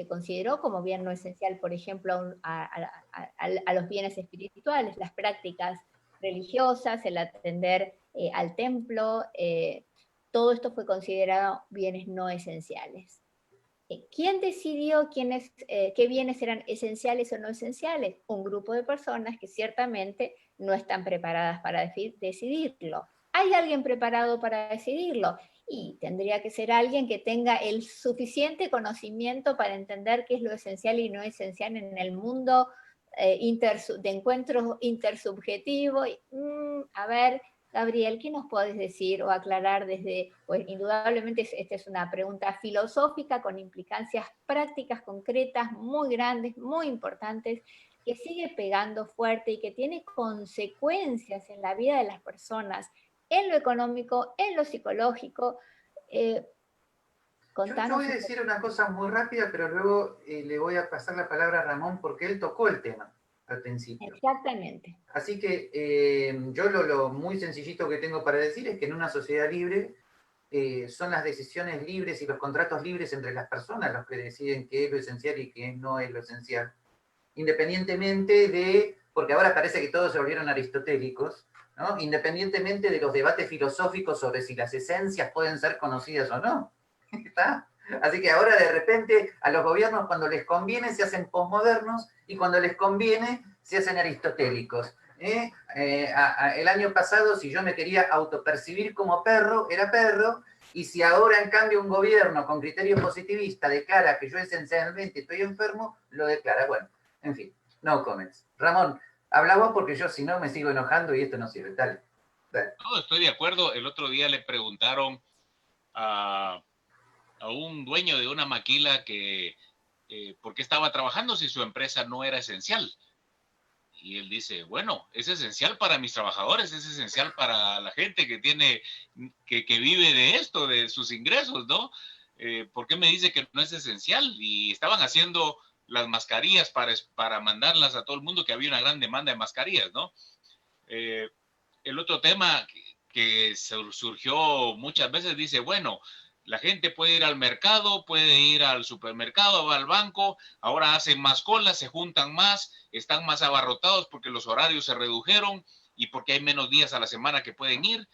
consideró como bien no esencial, por ejemplo, a los bienes espirituales, las prácticas religiosas, el atender al templo, todo esto fue considerado bienes no esenciales. ¿Quién decidió qué bienes eran esenciales o no esenciales? Un grupo de personas que ciertamente no están preparadas para decidirlo. ¿Hay alguien preparado para decidirlo? Y tendría que ser alguien que tenga el suficiente conocimiento para entender qué es lo esencial y no esencial en el mundo de encuentros intersubjetivos. A ver, Gabriel, ¿qué nos podés decir o aclarar desde, pues indudablemente esta es una pregunta filosófica con implicancias prácticas concretas muy grandes, muy importantes, que sigue pegando fuerte y que tiene consecuencias en la vida de las personas, en lo económico, en lo psicológico? Yo voy a decir una cosa muy rápida, pero luego le voy a pasar la palabra a Ramón porque él tocó el tema al principio. Exactamente. Así que yo lo muy sencillito que tengo para decir es que en una sociedad libre son las decisiones libres y los contratos libres entre las personas los que deciden qué es lo esencial y qué no es lo esencial. Independientemente de, porque ahora parece que todos se volvieron aristotélicos, ¿no? Independientemente de los debates filosóficos sobre si las esencias pueden ser conocidas o no. ¿Está? Así que ahora de repente a los gobiernos cuando les conviene se hacen posmodernos y cuando les conviene se hacen aristotélicos. El año pasado, si yo me quería autopercibir como perro, era perro, y si ahora en cambio un gobierno con criterio positivista declara que yo esencialmente estoy enfermo, lo declara. Bueno, en fin, no comments. Ramón, habla vos porque yo si no me sigo enojando y esto no sirve. Dale. No, estoy de acuerdo. El otro día le preguntaron a un dueño de una maquila que por qué estaba trabajando si su empresa no era esencial. Y él dice, bueno, es esencial para mis trabajadores, es esencial para la gente que vive de esto, de sus ingresos, ¿no? ¿Por qué me dice que no es esencial? Y estaban haciendo las mascarillas para mandarlas a todo el mundo, que había una gran demanda de mascarillas, ¿no? El otro tema que surgió muchas veces dice, bueno, la gente puede ir al mercado, puede ir al supermercado, va al banco, ahora hacen más colas, se juntan más, están más abarrotados porque los horarios se redujeron y porque hay menos días a la semana que pueden ir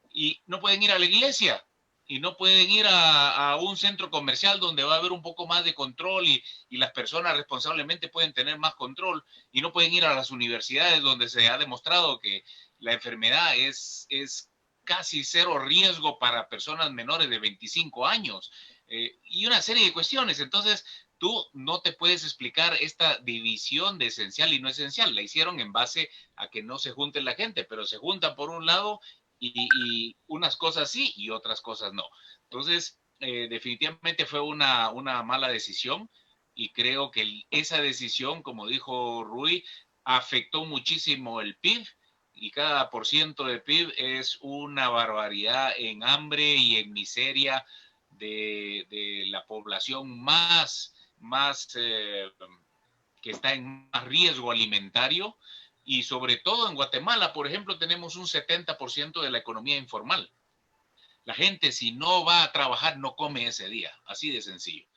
y no pueden ir a la iglesia y no pueden ir a un centro comercial donde va a haber un poco más de control y las personas responsablemente pueden tener más control y no pueden ir a las universidades donde se ha demostrado que la enfermedad es casi cero riesgo para personas menores de 25 años, y una serie de cuestiones. Entonces, tú no te puedes explicar esta división de esencial y no esencial. La hicieron en base a que no se junte la gente, pero se juntan por un lado y unas cosas sí y otras cosas no. Entonces, definitivamente fue una mala decisión, y creo que esa decisión, como dijo Rui, afectó muchísimo el PIB, y cada % de PIB es una barbaridad en hambre y en miseria de la población más que está en más riesgo alimentario. Y sobre todo en Guatemala, por ejemplo, tenemos un 70% de la economía informal. La gente, si no va a trabajar, no come ese día, así de sencillo.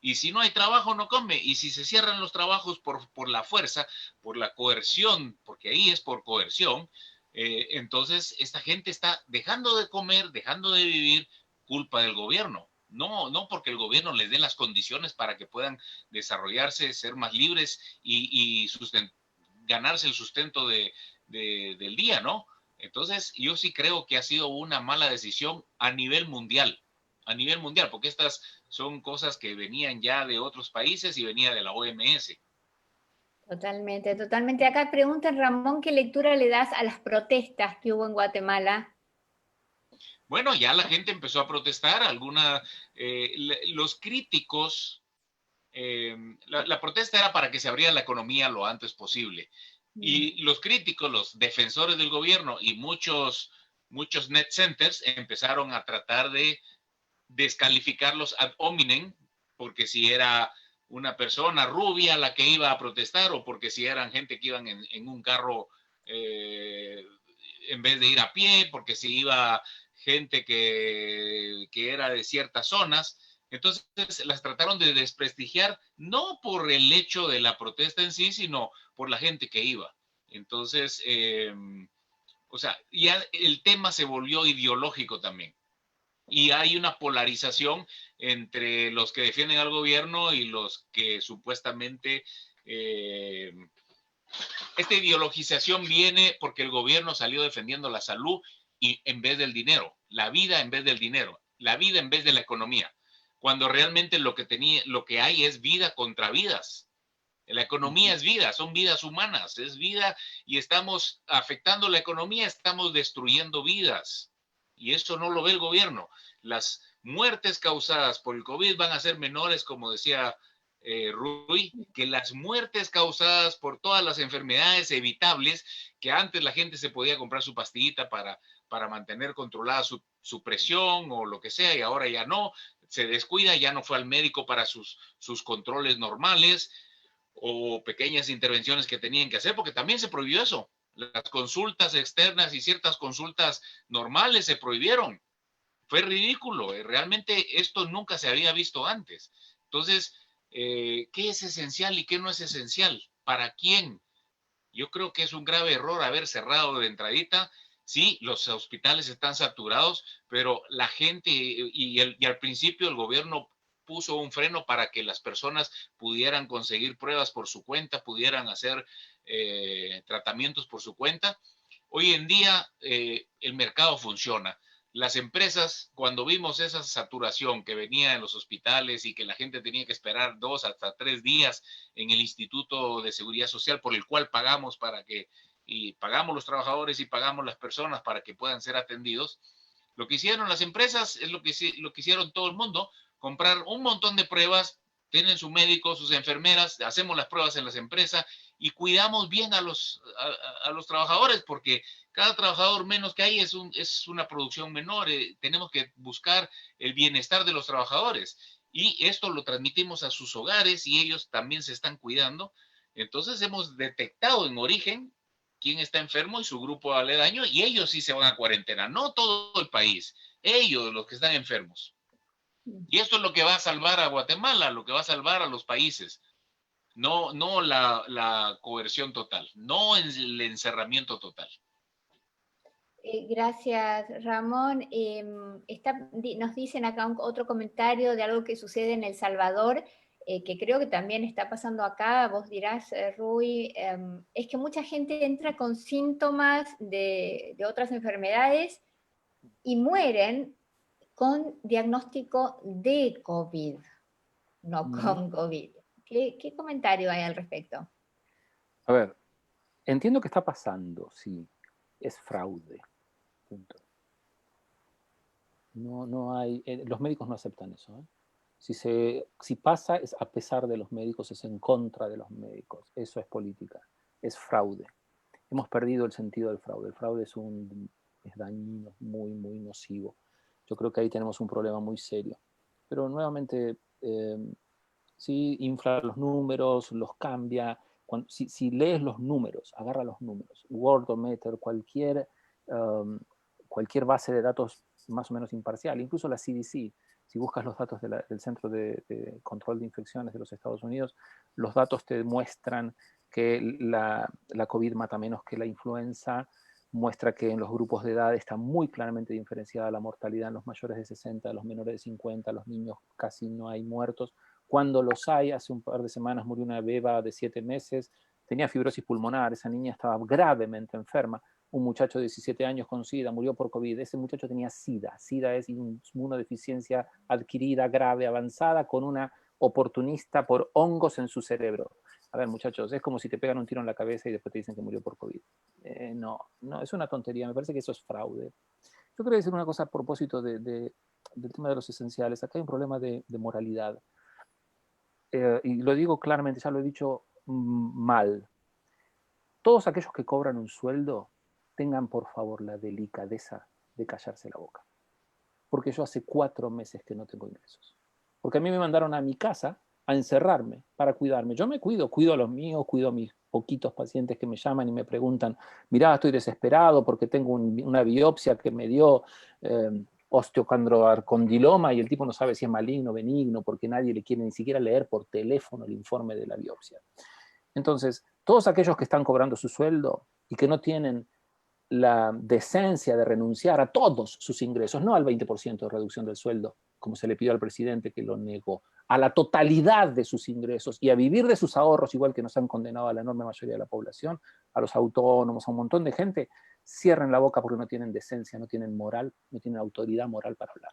Y si no hay trabajo, no come. Y si se cierran los trabajos por la fuerza, por la coerción, porque ahí es por coerción, entonces esta gente está dejando de comer, dejando de vivir, culpa del gobierno. No porque el gobierno les dé las condiciones para que puedan desarrollarse, ser más libres y ganarse el sustento del día, ¿no? Entonces, yo sí creo que ha sido una mala decisión a nivel mundial, porque estas son cosas que venían ya de otros países y venía de la OMS. Totalmente, totalmente. Acá preguntan, Ramón, ¿qué lectura le das a las protestas que hubo en Guatemala? Bueno, ya la gente empezó a protestar, los críticos, la protesta era para que se abriera la economía lo antes posible. Y los críticos, los defensores del gobierno y muchos net centers empezaron a tratar de descalificarlos ad hominem, porque si era una persona rubia la que iba a protestar, o porque si eran gente que iban en un carro en vez de ir a pie, porque si iba gente que era de ciertas zonas. Entonces las trataron de desprestigiar, no por el hecho de la protesta en sí, sino por la gente que iba. Entonces, o sea, ya el tema se volvió ideológico también. Y hay una polarización entre los que defienden al gobierno y los que supuestamente... esta ideologización viene porque el gobierno salió defendiendo la salud y en vez del dinero, la vida en vez del dinero, la vida en vez de la economía, cuando realmente lo que hay es vida contra vidas. La economía es vida, son vidas humanas, es vida, y estamos afectando la economía, estamos destruyendo vidas. Y eso no lo ve el gobierno. Las muertes causadas por el COVID van a ser menores, como decía Rui, que las muertes causadas por todas las enfermedades evitables, que antes la gente se podía comprar su pastillita para mantener controlada su presión o lo que sea, y ahora ya no, se descuida, ya no fue al médico para sus controles normales o pequeñas intervenciones que tenían que hacer, porque también se prohibió eso. Las consultas externas y ciertas consultas normales se prohibieron. Fue ridículo. Realmente esto nunca se había visto antes. Entonces, ¿qué es esencial y qué no es esencial? ¿Para quién? Yo creo que es un grave error haber cerrado de entradita. Sí, los hospitales están saturados, pero la gente y al principio el gobierno puso un freno para que las personas pudieran conseguir pruebas por su cuenta, pudieran hacer tratamientos por su cuenta. Hoy en día el mercado funciona. Las empresas, cuando vimos esa saturación que venía en los hospitales y que la gente tenía que esperar 2 hasta 3 días en el Instituto de Seguridad Social, por el cual pagamos y pagamos los trabajadores y pagamos las personas para que puedan ser atendidos, lo que hicieron las empresas es lo que hicieron todo el mundo: comprar un montón de pruebas, tienen su médico, sus enfermeras, hacemos las pruebas en las empresas y cuidamos bien a los trabajadores, porque cada trabajador menos que hay es una producción menor. Tenemos que buscar el bienestar de los trabajadores, y esto lo transmitimos a sus hogares y ellos también se están cuidando. Entonces hemos detectado en origen quién está enfermo y su grupo aledaño, y ellos sí se van a cuarentena, no todo el país, ellos los que están enfermos. Y esto es lo que va a salvar a Guatemala, lo que va a salvar a los países. No la coerción total, no el encerramiento total. Gracias, Ramón. Nos dicen acá otro comentario de algo que sucede en El Salvador, que creo que también está pasando acá. Vos dirás, Rui, es que mucha gente entra con síntomas de otras enfermedades y mueren con diagnóstico de COVID, no con COVID. ¿Qué comentario hay al respecto? A ver, entiendo que está pasando, sí, es fraude, punto. No hay, los médicos no aceptan eso, ¿eh? Si pasa, es a pesar de los médicos, es en contra de los médicos. Eso es política, es fraude. Hemos perdido el sentido del fraude. El fraude es dañino, muy, muy nocivo. Yo creo que ahí tenemos un problema muy serio. Pero nuevamente, sí, infla los números, los cambia. Si lees los números, agarra los números, Worldometer, cualquier base de datos más o menos imparcial, incluso la CDC, si buscas los datos del Centro de Control de Infecciones de los Estados Unidos, los datos te muestran que la COVID mata menos que la influenza, muestra que en los grupos de edad está muy claramente diferenciada la mortalidad en los mayores de 60, los menores de 50, los niños casi no hay muertos. Cuando los hay, hace un par de semanas murió una beba de 7 meses, tenía fibrosis pulmonar, esa niña estaba gravemente enferma. Un muchacho de 17 años con SIDA murió por COVID. Ese muchacho tenía SIDA. SIDA es inmunodeficiencia adquirida, grave, avanzada, con una oportunista por hongos en su cerebro. A ver, muchachos, es como si te pegan un tiro en la cabeza y después te dicen que murió por COVID. No, es una tontería. Me parece que eso es fraude. Yo quería decir una cosa a propósito del tema de los esenciales. Acá hay un problema de moralidad. Y lo digo claramente, ya lo he dicho mal. Todos aquellos que cobran un sueldo, tengan por favor la delicadeza de callarse la boca. Porque yo hace 4 meses que no tengo ingresos. Porque a mí me mandaron a mi casa a encerrarme para cuidarme. Yo me cuido a los míos, cuido a mis poquitos pacientes que me llaman y me preguntan, mirá, estoy desesperado porque tengo una biopsia que me dio osteocondrocondiloma y el tipo no sabe si es maligno o benigno porque nadie le quiere ni siquiera leer por teléfono el informe de la biopsia. Entonces, todos aquellos que están cobrando su sueldo y que no tienen la decencia de renunciar a todos sus ingresos, no al 20% de reducción del sueldo, como se le pidió al presidente que lo negó, a la totalidad de sus ingresos y a vivir de sus ahorros, igual que nos han condenado a la enorme mayoría de la población, a los autónomos, a un montón de gente, cierren la boca porque no tienen decencia, no tienen moral, no tienen autoridad moral para hablar.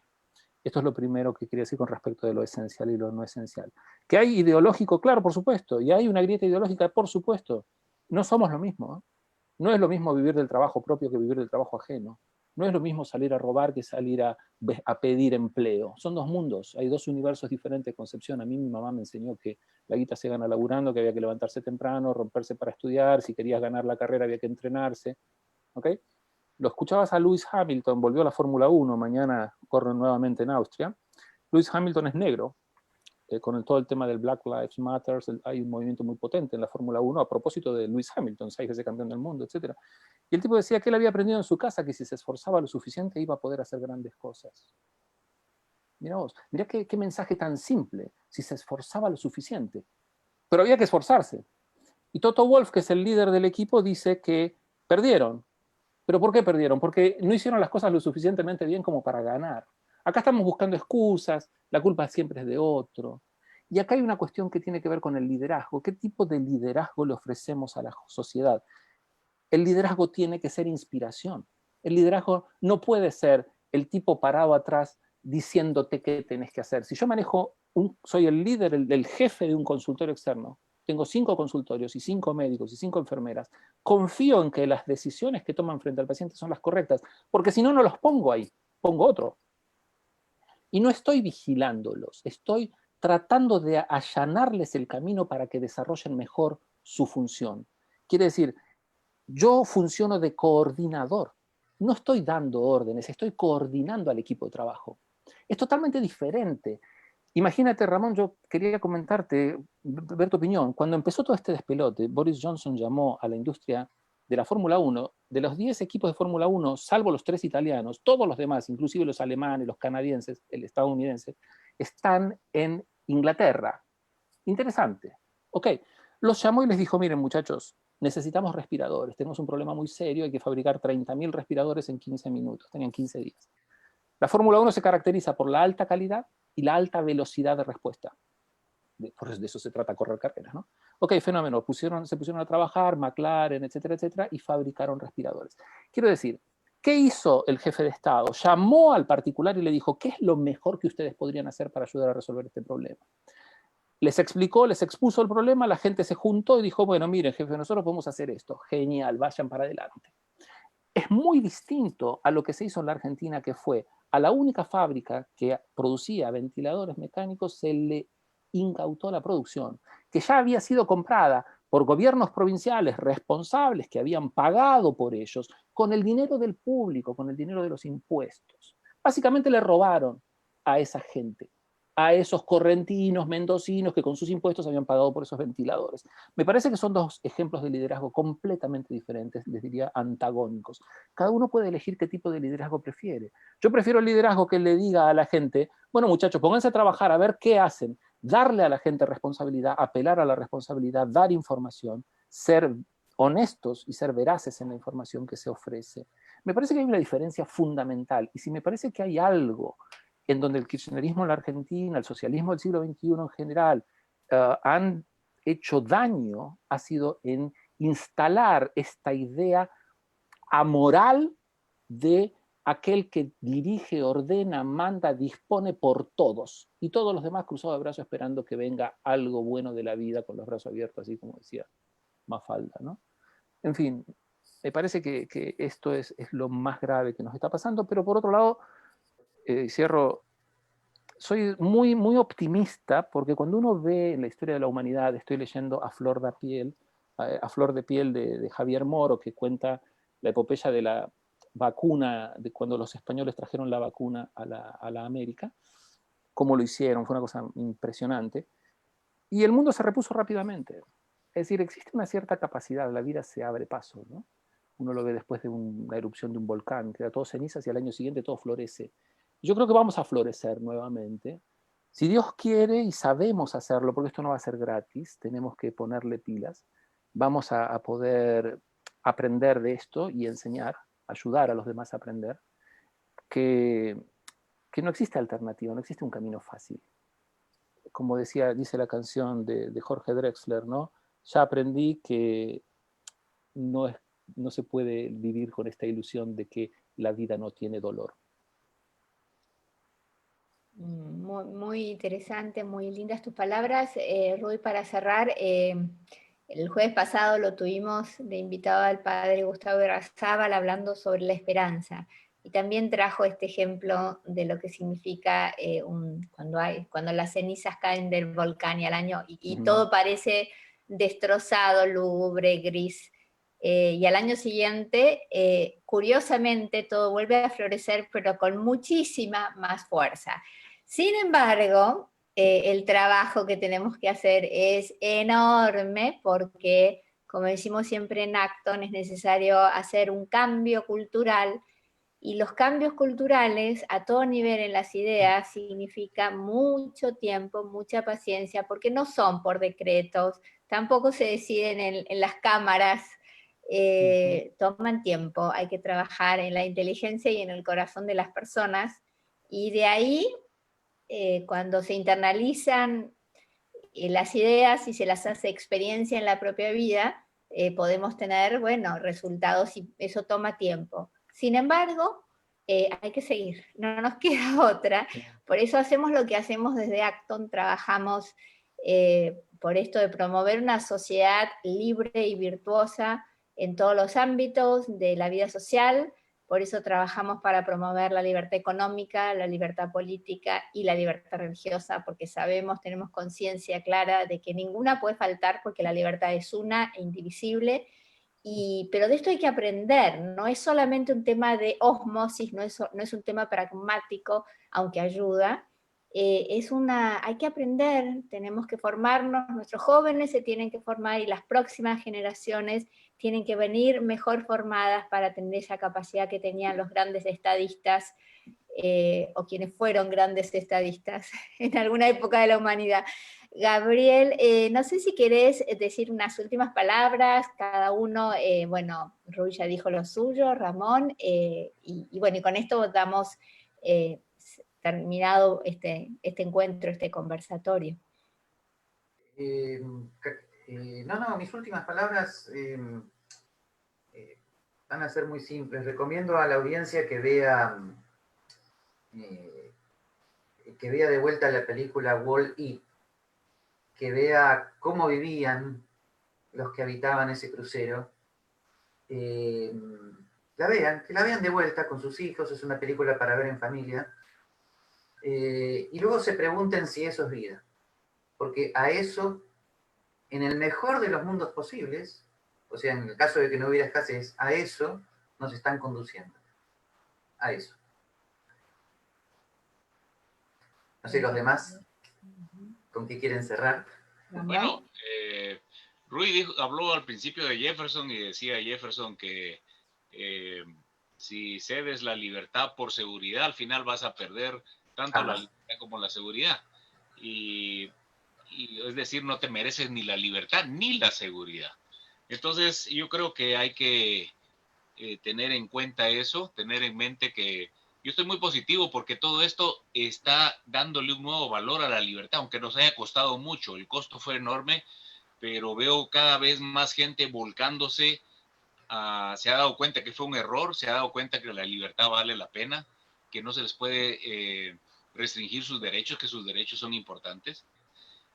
Esto es lo primero que quería decir con respecto de lo esencial y lo no esencial. ¿Que hay ideológico? Claro, por supuesto. Y hay una grieta ideológica, por supuesto. No somos lo mismo, ¿eh? No es lo mismo vivir del trabajo propio que vivir del trabajo ajeno. No es lo mismo salir a robar que salir a pedir empleo. Son 2 mundos, hay 2 universos diferentes de concepción. A mí mi mamá me enseñó que la guita se gana laburando, que había que levantarse temprano, romperse para estudiar, si querías ganar la carrera había que entrenarse. ¿Ok? Lo escuchabas a Lewis Hamilton, volvió a la Fórmula 1, mañana corre nuevamente en Austria. Lewis Hamilton es negro, con todo el tema del Black Lives Matter, hay un movimiento muy potente en la Fórmula 1 a propósito de Lewis Hamilton, 6 veces campeón del mundo, etc. Y el tipo decía que él había aprendido en su casa que si se esforzaba lo suficiente iba a poder hacer grandes cosas. Mira vos, mira qué mensaje tan simple, si se esforzaba lo suficiente. Pero había que esforzarse. Y Toto Wolff, que es el líder del equipo, dice que perdieron. ¿Pero por qué perdieron? Porque no hicieron las cosas lo suficientemente bien como para ganar. Acá estamos buscando excusas, la culpa siempre es de otro. Y acá hay una cuestión que tiene que ver con el liderazgo. ¿Qué tipo de liderazgo le ofrecemos a la sociedad? El liderazgo tiene que ser inspiración. El liderazgo no puede ser el tipo parado atrás diciéndote qué tenés que hacer. Si yo soy el líder, el jefe de un consultorio externo, tengo 5 consultorios y 5 médicos y 5 enfermeras, confío en que las decisiones que toman frente al paciente son las correctas, porque si no, no los pongo ahí, pongo otro. Y no estoy vigilándolos, estoy tratando de allanarles el camino para que desarrollen mejor su función. Quiere decir, yo funciono de coordinador, no estoy dando órdenes, estoy coordinando al equipo de trabajo. Es totalmente diferente. Imagínate, Ramón, yo quería comentarte, ver tu opinión. Cuando empezó todo este despelote, Boris Johnson llamó a la industria de la Fórmula 1, de los 10 equipos de Fórmula 1, salvo los 3 italianos, todos los demás, inclusive los alemanes, los canadienses, el estadounidense, están en Inglaterra. Interesante. Ok, los llamó y les dijo, miren muchachos, necesitamos respiradores, tenemos un problema muy serio, hay que fabricar 30.000 respiradores en 15 minutos, tenían 15 días. La Fórmula 1 se caracteriza por la alta calidad y la alta velocidad de respuesta. Por eso se trata de correr carreras, ¿no? Ok, fenómeno, se pusieron a trabajar, McLaren, etcétera, etcétera, y fabricaron respiradores. Quiero decir, ¿Qué hizo el jefe de Estado? Llamó al particular y le dijo, ¿qué es lo mejor que ustedes podrían hacer para ayudar a resolver este problema? Les explicó, les expuso el problema, la gente se juntó y dijo, bueno, miren, jefe, nosotros podemos hacer esto. Genial, vayan para adelante. Es muy distinto a lo que se hizo en la Argentina, que fue a la única fábrica que producía ventiladores mecánicos se le incautó la producción, que ya había sido comprada por gobiernos provinciales responsables que habían pagado por ellos con el dinero del público, con el dinero de los impuestos. Básicamente le robaron a esa gente, a esos correntinos, mendocinos que con sus impuestos habían pagado por esos ventiladores. Me parece que son dos ejemplos de liderazgo completamente diferentes, les diría antagónicos. Cada uno puede elegir qué tipo de liderazgo prefiere. Yo prefiero el liderazgo que le diga a la gente, bueno muchachos, pónganse a trabajar a ver qué hacen, darle a la gente responsabilidad, apelar a la responsabilidad, dar información, ser honestos y ser veraces en la información que se ofrece. Me parece que hay una diferencia fundamental, y si me parece que hay algo en donde el kirchnerismo en la Argentina, el socialismo del siglo XXI en general, han hecho daño, ha sido en instalar esta idea amoral de aquel que dirige, ordena, manda, dispone por todos, y todos los demás cruzados de brazos esperando que venga algo bueno de la vida con los brazos abiertos, así como decía Mafalda, ¿no? En fin, me parece que esto es lo más grave que nos está pasando, pero por otro lado, cierro, soy muy, muy optimista porque cuando uno ve en la historia de la humanidad, estoy leyendo A Flor de Piel de Javier Moro, que cuenta la epopeya de la vacuna, de cuando los españoles trajeron la vacuna a la América, cómo lo hicieron, fue una cosa impresionante, y el mundo se repuso rápidamente. Es decir, existe una cierta capacidad, la vida se abre paso, ¿no? Uno lo ve después de una erupción de un volcán, queda todo cenizas y al año siguiente todo florece. Yo creo que vamos a florecer nuevamente. Si Dios quiere y sabemos hacerlo, porque esto no va a ser gratis, tenemos que ponerle pilas, vamos a poder aprender de esto y enseñar, ayudar a los demás a aprender, que no existe alternativa, no existe un camino fácil. Como dice la canción de Jorge Drexler, ¿no? Ya aprendí que no se puede vivir con esta ilusión de que la vida no tiene dolor. Muy, muy interesante, muy lindas tus palabras. Ruy, para cerrar, el jueves pasado lo tuvimos de invitado al padre Gustavo Berrazábal hablando sobre la esperanza. Y también trajo este ejemplo de lo que significa cuando las cenizas caen del volcán y al año, y todo parece destrozado, lúgubre, gris. Y al año siguiente, curiosamente, todo vuelve a florecer, pero con muchísima más fuerza. Sin embargo, el trabajo que tenemos que hacer es enorme porque, como decimos siempre en Acton, es necesario hacer un cambio cultural, y los cambios culturales a todo nivel en las ideas significa mucho tiempo, mucha paciencia, porque no son por decretos, tampoco se deciden en las cámaras, toman tiempo, hay que trabajar en la inteligencia y en el corazón de las personas, y de ahí cuando se internalizan las ideas y se las hace experiencia en la propia vida, podemos tener, bueno, resultados, y eso toma tiempo. Sin embargo, hay que seguir, no nos queda otra. Por eso hacemos lo que hacemos desde Acton, trabajamos por esto de promover una sociedad libre y virtuosa en todos los ámbitos de la vida social. Por eso trabajamos para promover la libertad económica, la libertad política y la libertad religiosa, porque sabemos, tenemos conciencia clara de que ninguna puede faltar, porque la libertad es una e indivisible. Pero de esto hay que aprender, no es solamente un tema de ósmosis, no es un tema pragmático, aunque ayuda. Hay que aprender, tenemos que formarnos, nuestros jóvenes se tienen que formar, y las próximas generaciones tienen que venir mejor formadas para tener esa capacidad que tenían los grandes estadistas, o quienes fueron grandes estadistas en alguna época de la humanidad. Gabriel, no sé si querés decir unas últimas palabras, cada uno, bueno, Ruy ya dijo lo suyo, Ramón, y bueno, y con esto damos terminado este encuentro, este conversatorio. No, mis últimas palabras, van a ser muy simples. Recomiendo a la audiencia que vea de vuelta la película Wall-E, que vea cómo vivían los que habitaban ese crucero. Que la vean de vuelta con sus hijos, es una película para ver en familia. Y luego se pregunten si eso es vida. Porque a eso, en el mejor de los mundos posibles, o sea, en el caso de que no hubiera escasez, a eso nos están conduciendo. A eso. No sé, los demás, ¿con qué quieren cerrar? Bueno, Rui habló al principio de Jefferson y decía Jefferson que si cedes la libertad por seguridad, al final vas a perder tanto la libertad como la seguridad. Y es decir, no te mereces ni la libertad ni la seguridad. Entonces, yo creo que hay que tener en cuenta eso, tener en mente que yo estoy muy positivo porque todo esto está dándole un nuevo valor a la libertad, aunque nos haya costado mucho. El costo fue enorme, pero veo cada vez más gente volcándose. Se ha dado cuenta que fue un error, se ha dado cuenta que la libertad vale la pena, que no se les puede restringir sus derechos, que sus derechos son importantes.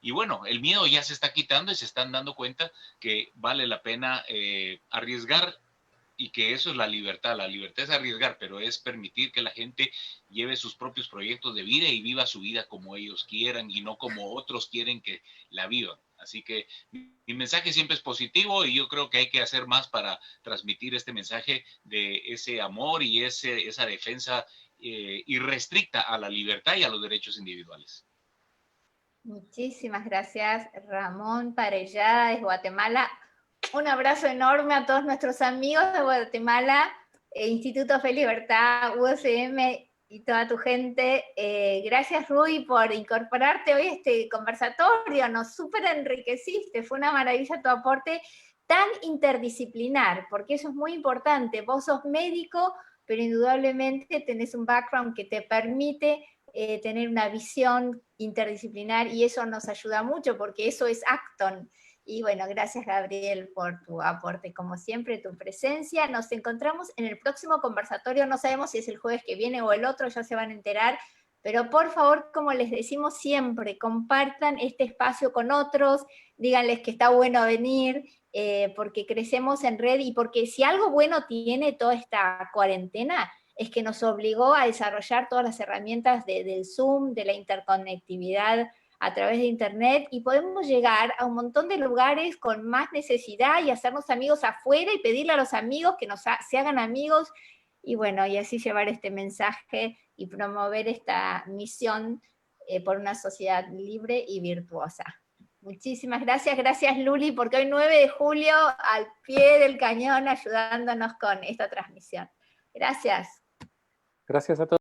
Y bueno, el miedo ya se está quitando y se están dando cuenta que vale la pena arriesgar y que eso es la libertad. La libertad es arriesgar, pero es permitir que la gente lleve sus propios proyectos de vida y viva su vida como ellos quieran y no como otros quieren que la vivan. Así que mi mensaje siempre es positivo y yo creo que hay que hacer más para transmitir este mensaje de ese amor y esa defensa irrestricta a la libertad y a los derechos individuales. Muchísimas gracias, Ramón Parellada, desde Guatemala. Un abrazo enorme a todos nuestros amigos de Guatemala, Instituto Fe y Libertad, USM y toda tu gente. Gracias, Rui, por incorporarte hoy a este conversatorio. Nos súper enriqueciste. Fue una maravilla tu aporte tan interdisciplinar, porque eso es muy importante. Vos sos médico, pero indudablemente tenés un background que te permite tener una visión interdisciplinar y eso nos ayuda mucho porque eso es Acton. Y bueno, gracias Gabriel por tu aporte, como siempre, tu presencia. Nos encontramos en el próximo conversatorio, no sabemos si es el jueves que viene o el otro, ya se van a enterar, pero por favor, como les decimos siempre, compartan este espacio con otros, díganles que está bueno venir, porque crecemos en red y porque si algo bueno tiene toda esta cuarentena, es que nos obligó a desarrollar todas las herramientas del Zoom, de la interconectividad a través de Internet, y podemos llegar a un montón de lugares con más necesidad y hacernos amigos afuera y pedirle a los amigos que se hagan amigos, y bueno, y así llevar este mensaje y promover esta misión por una sociedad libre y virtuosa. Muchísimas gracias, gracias Luli, porque hoy 9 de julio al pie del cañón ayudándonos con esta transmisión. Gracias. Gracias a todos.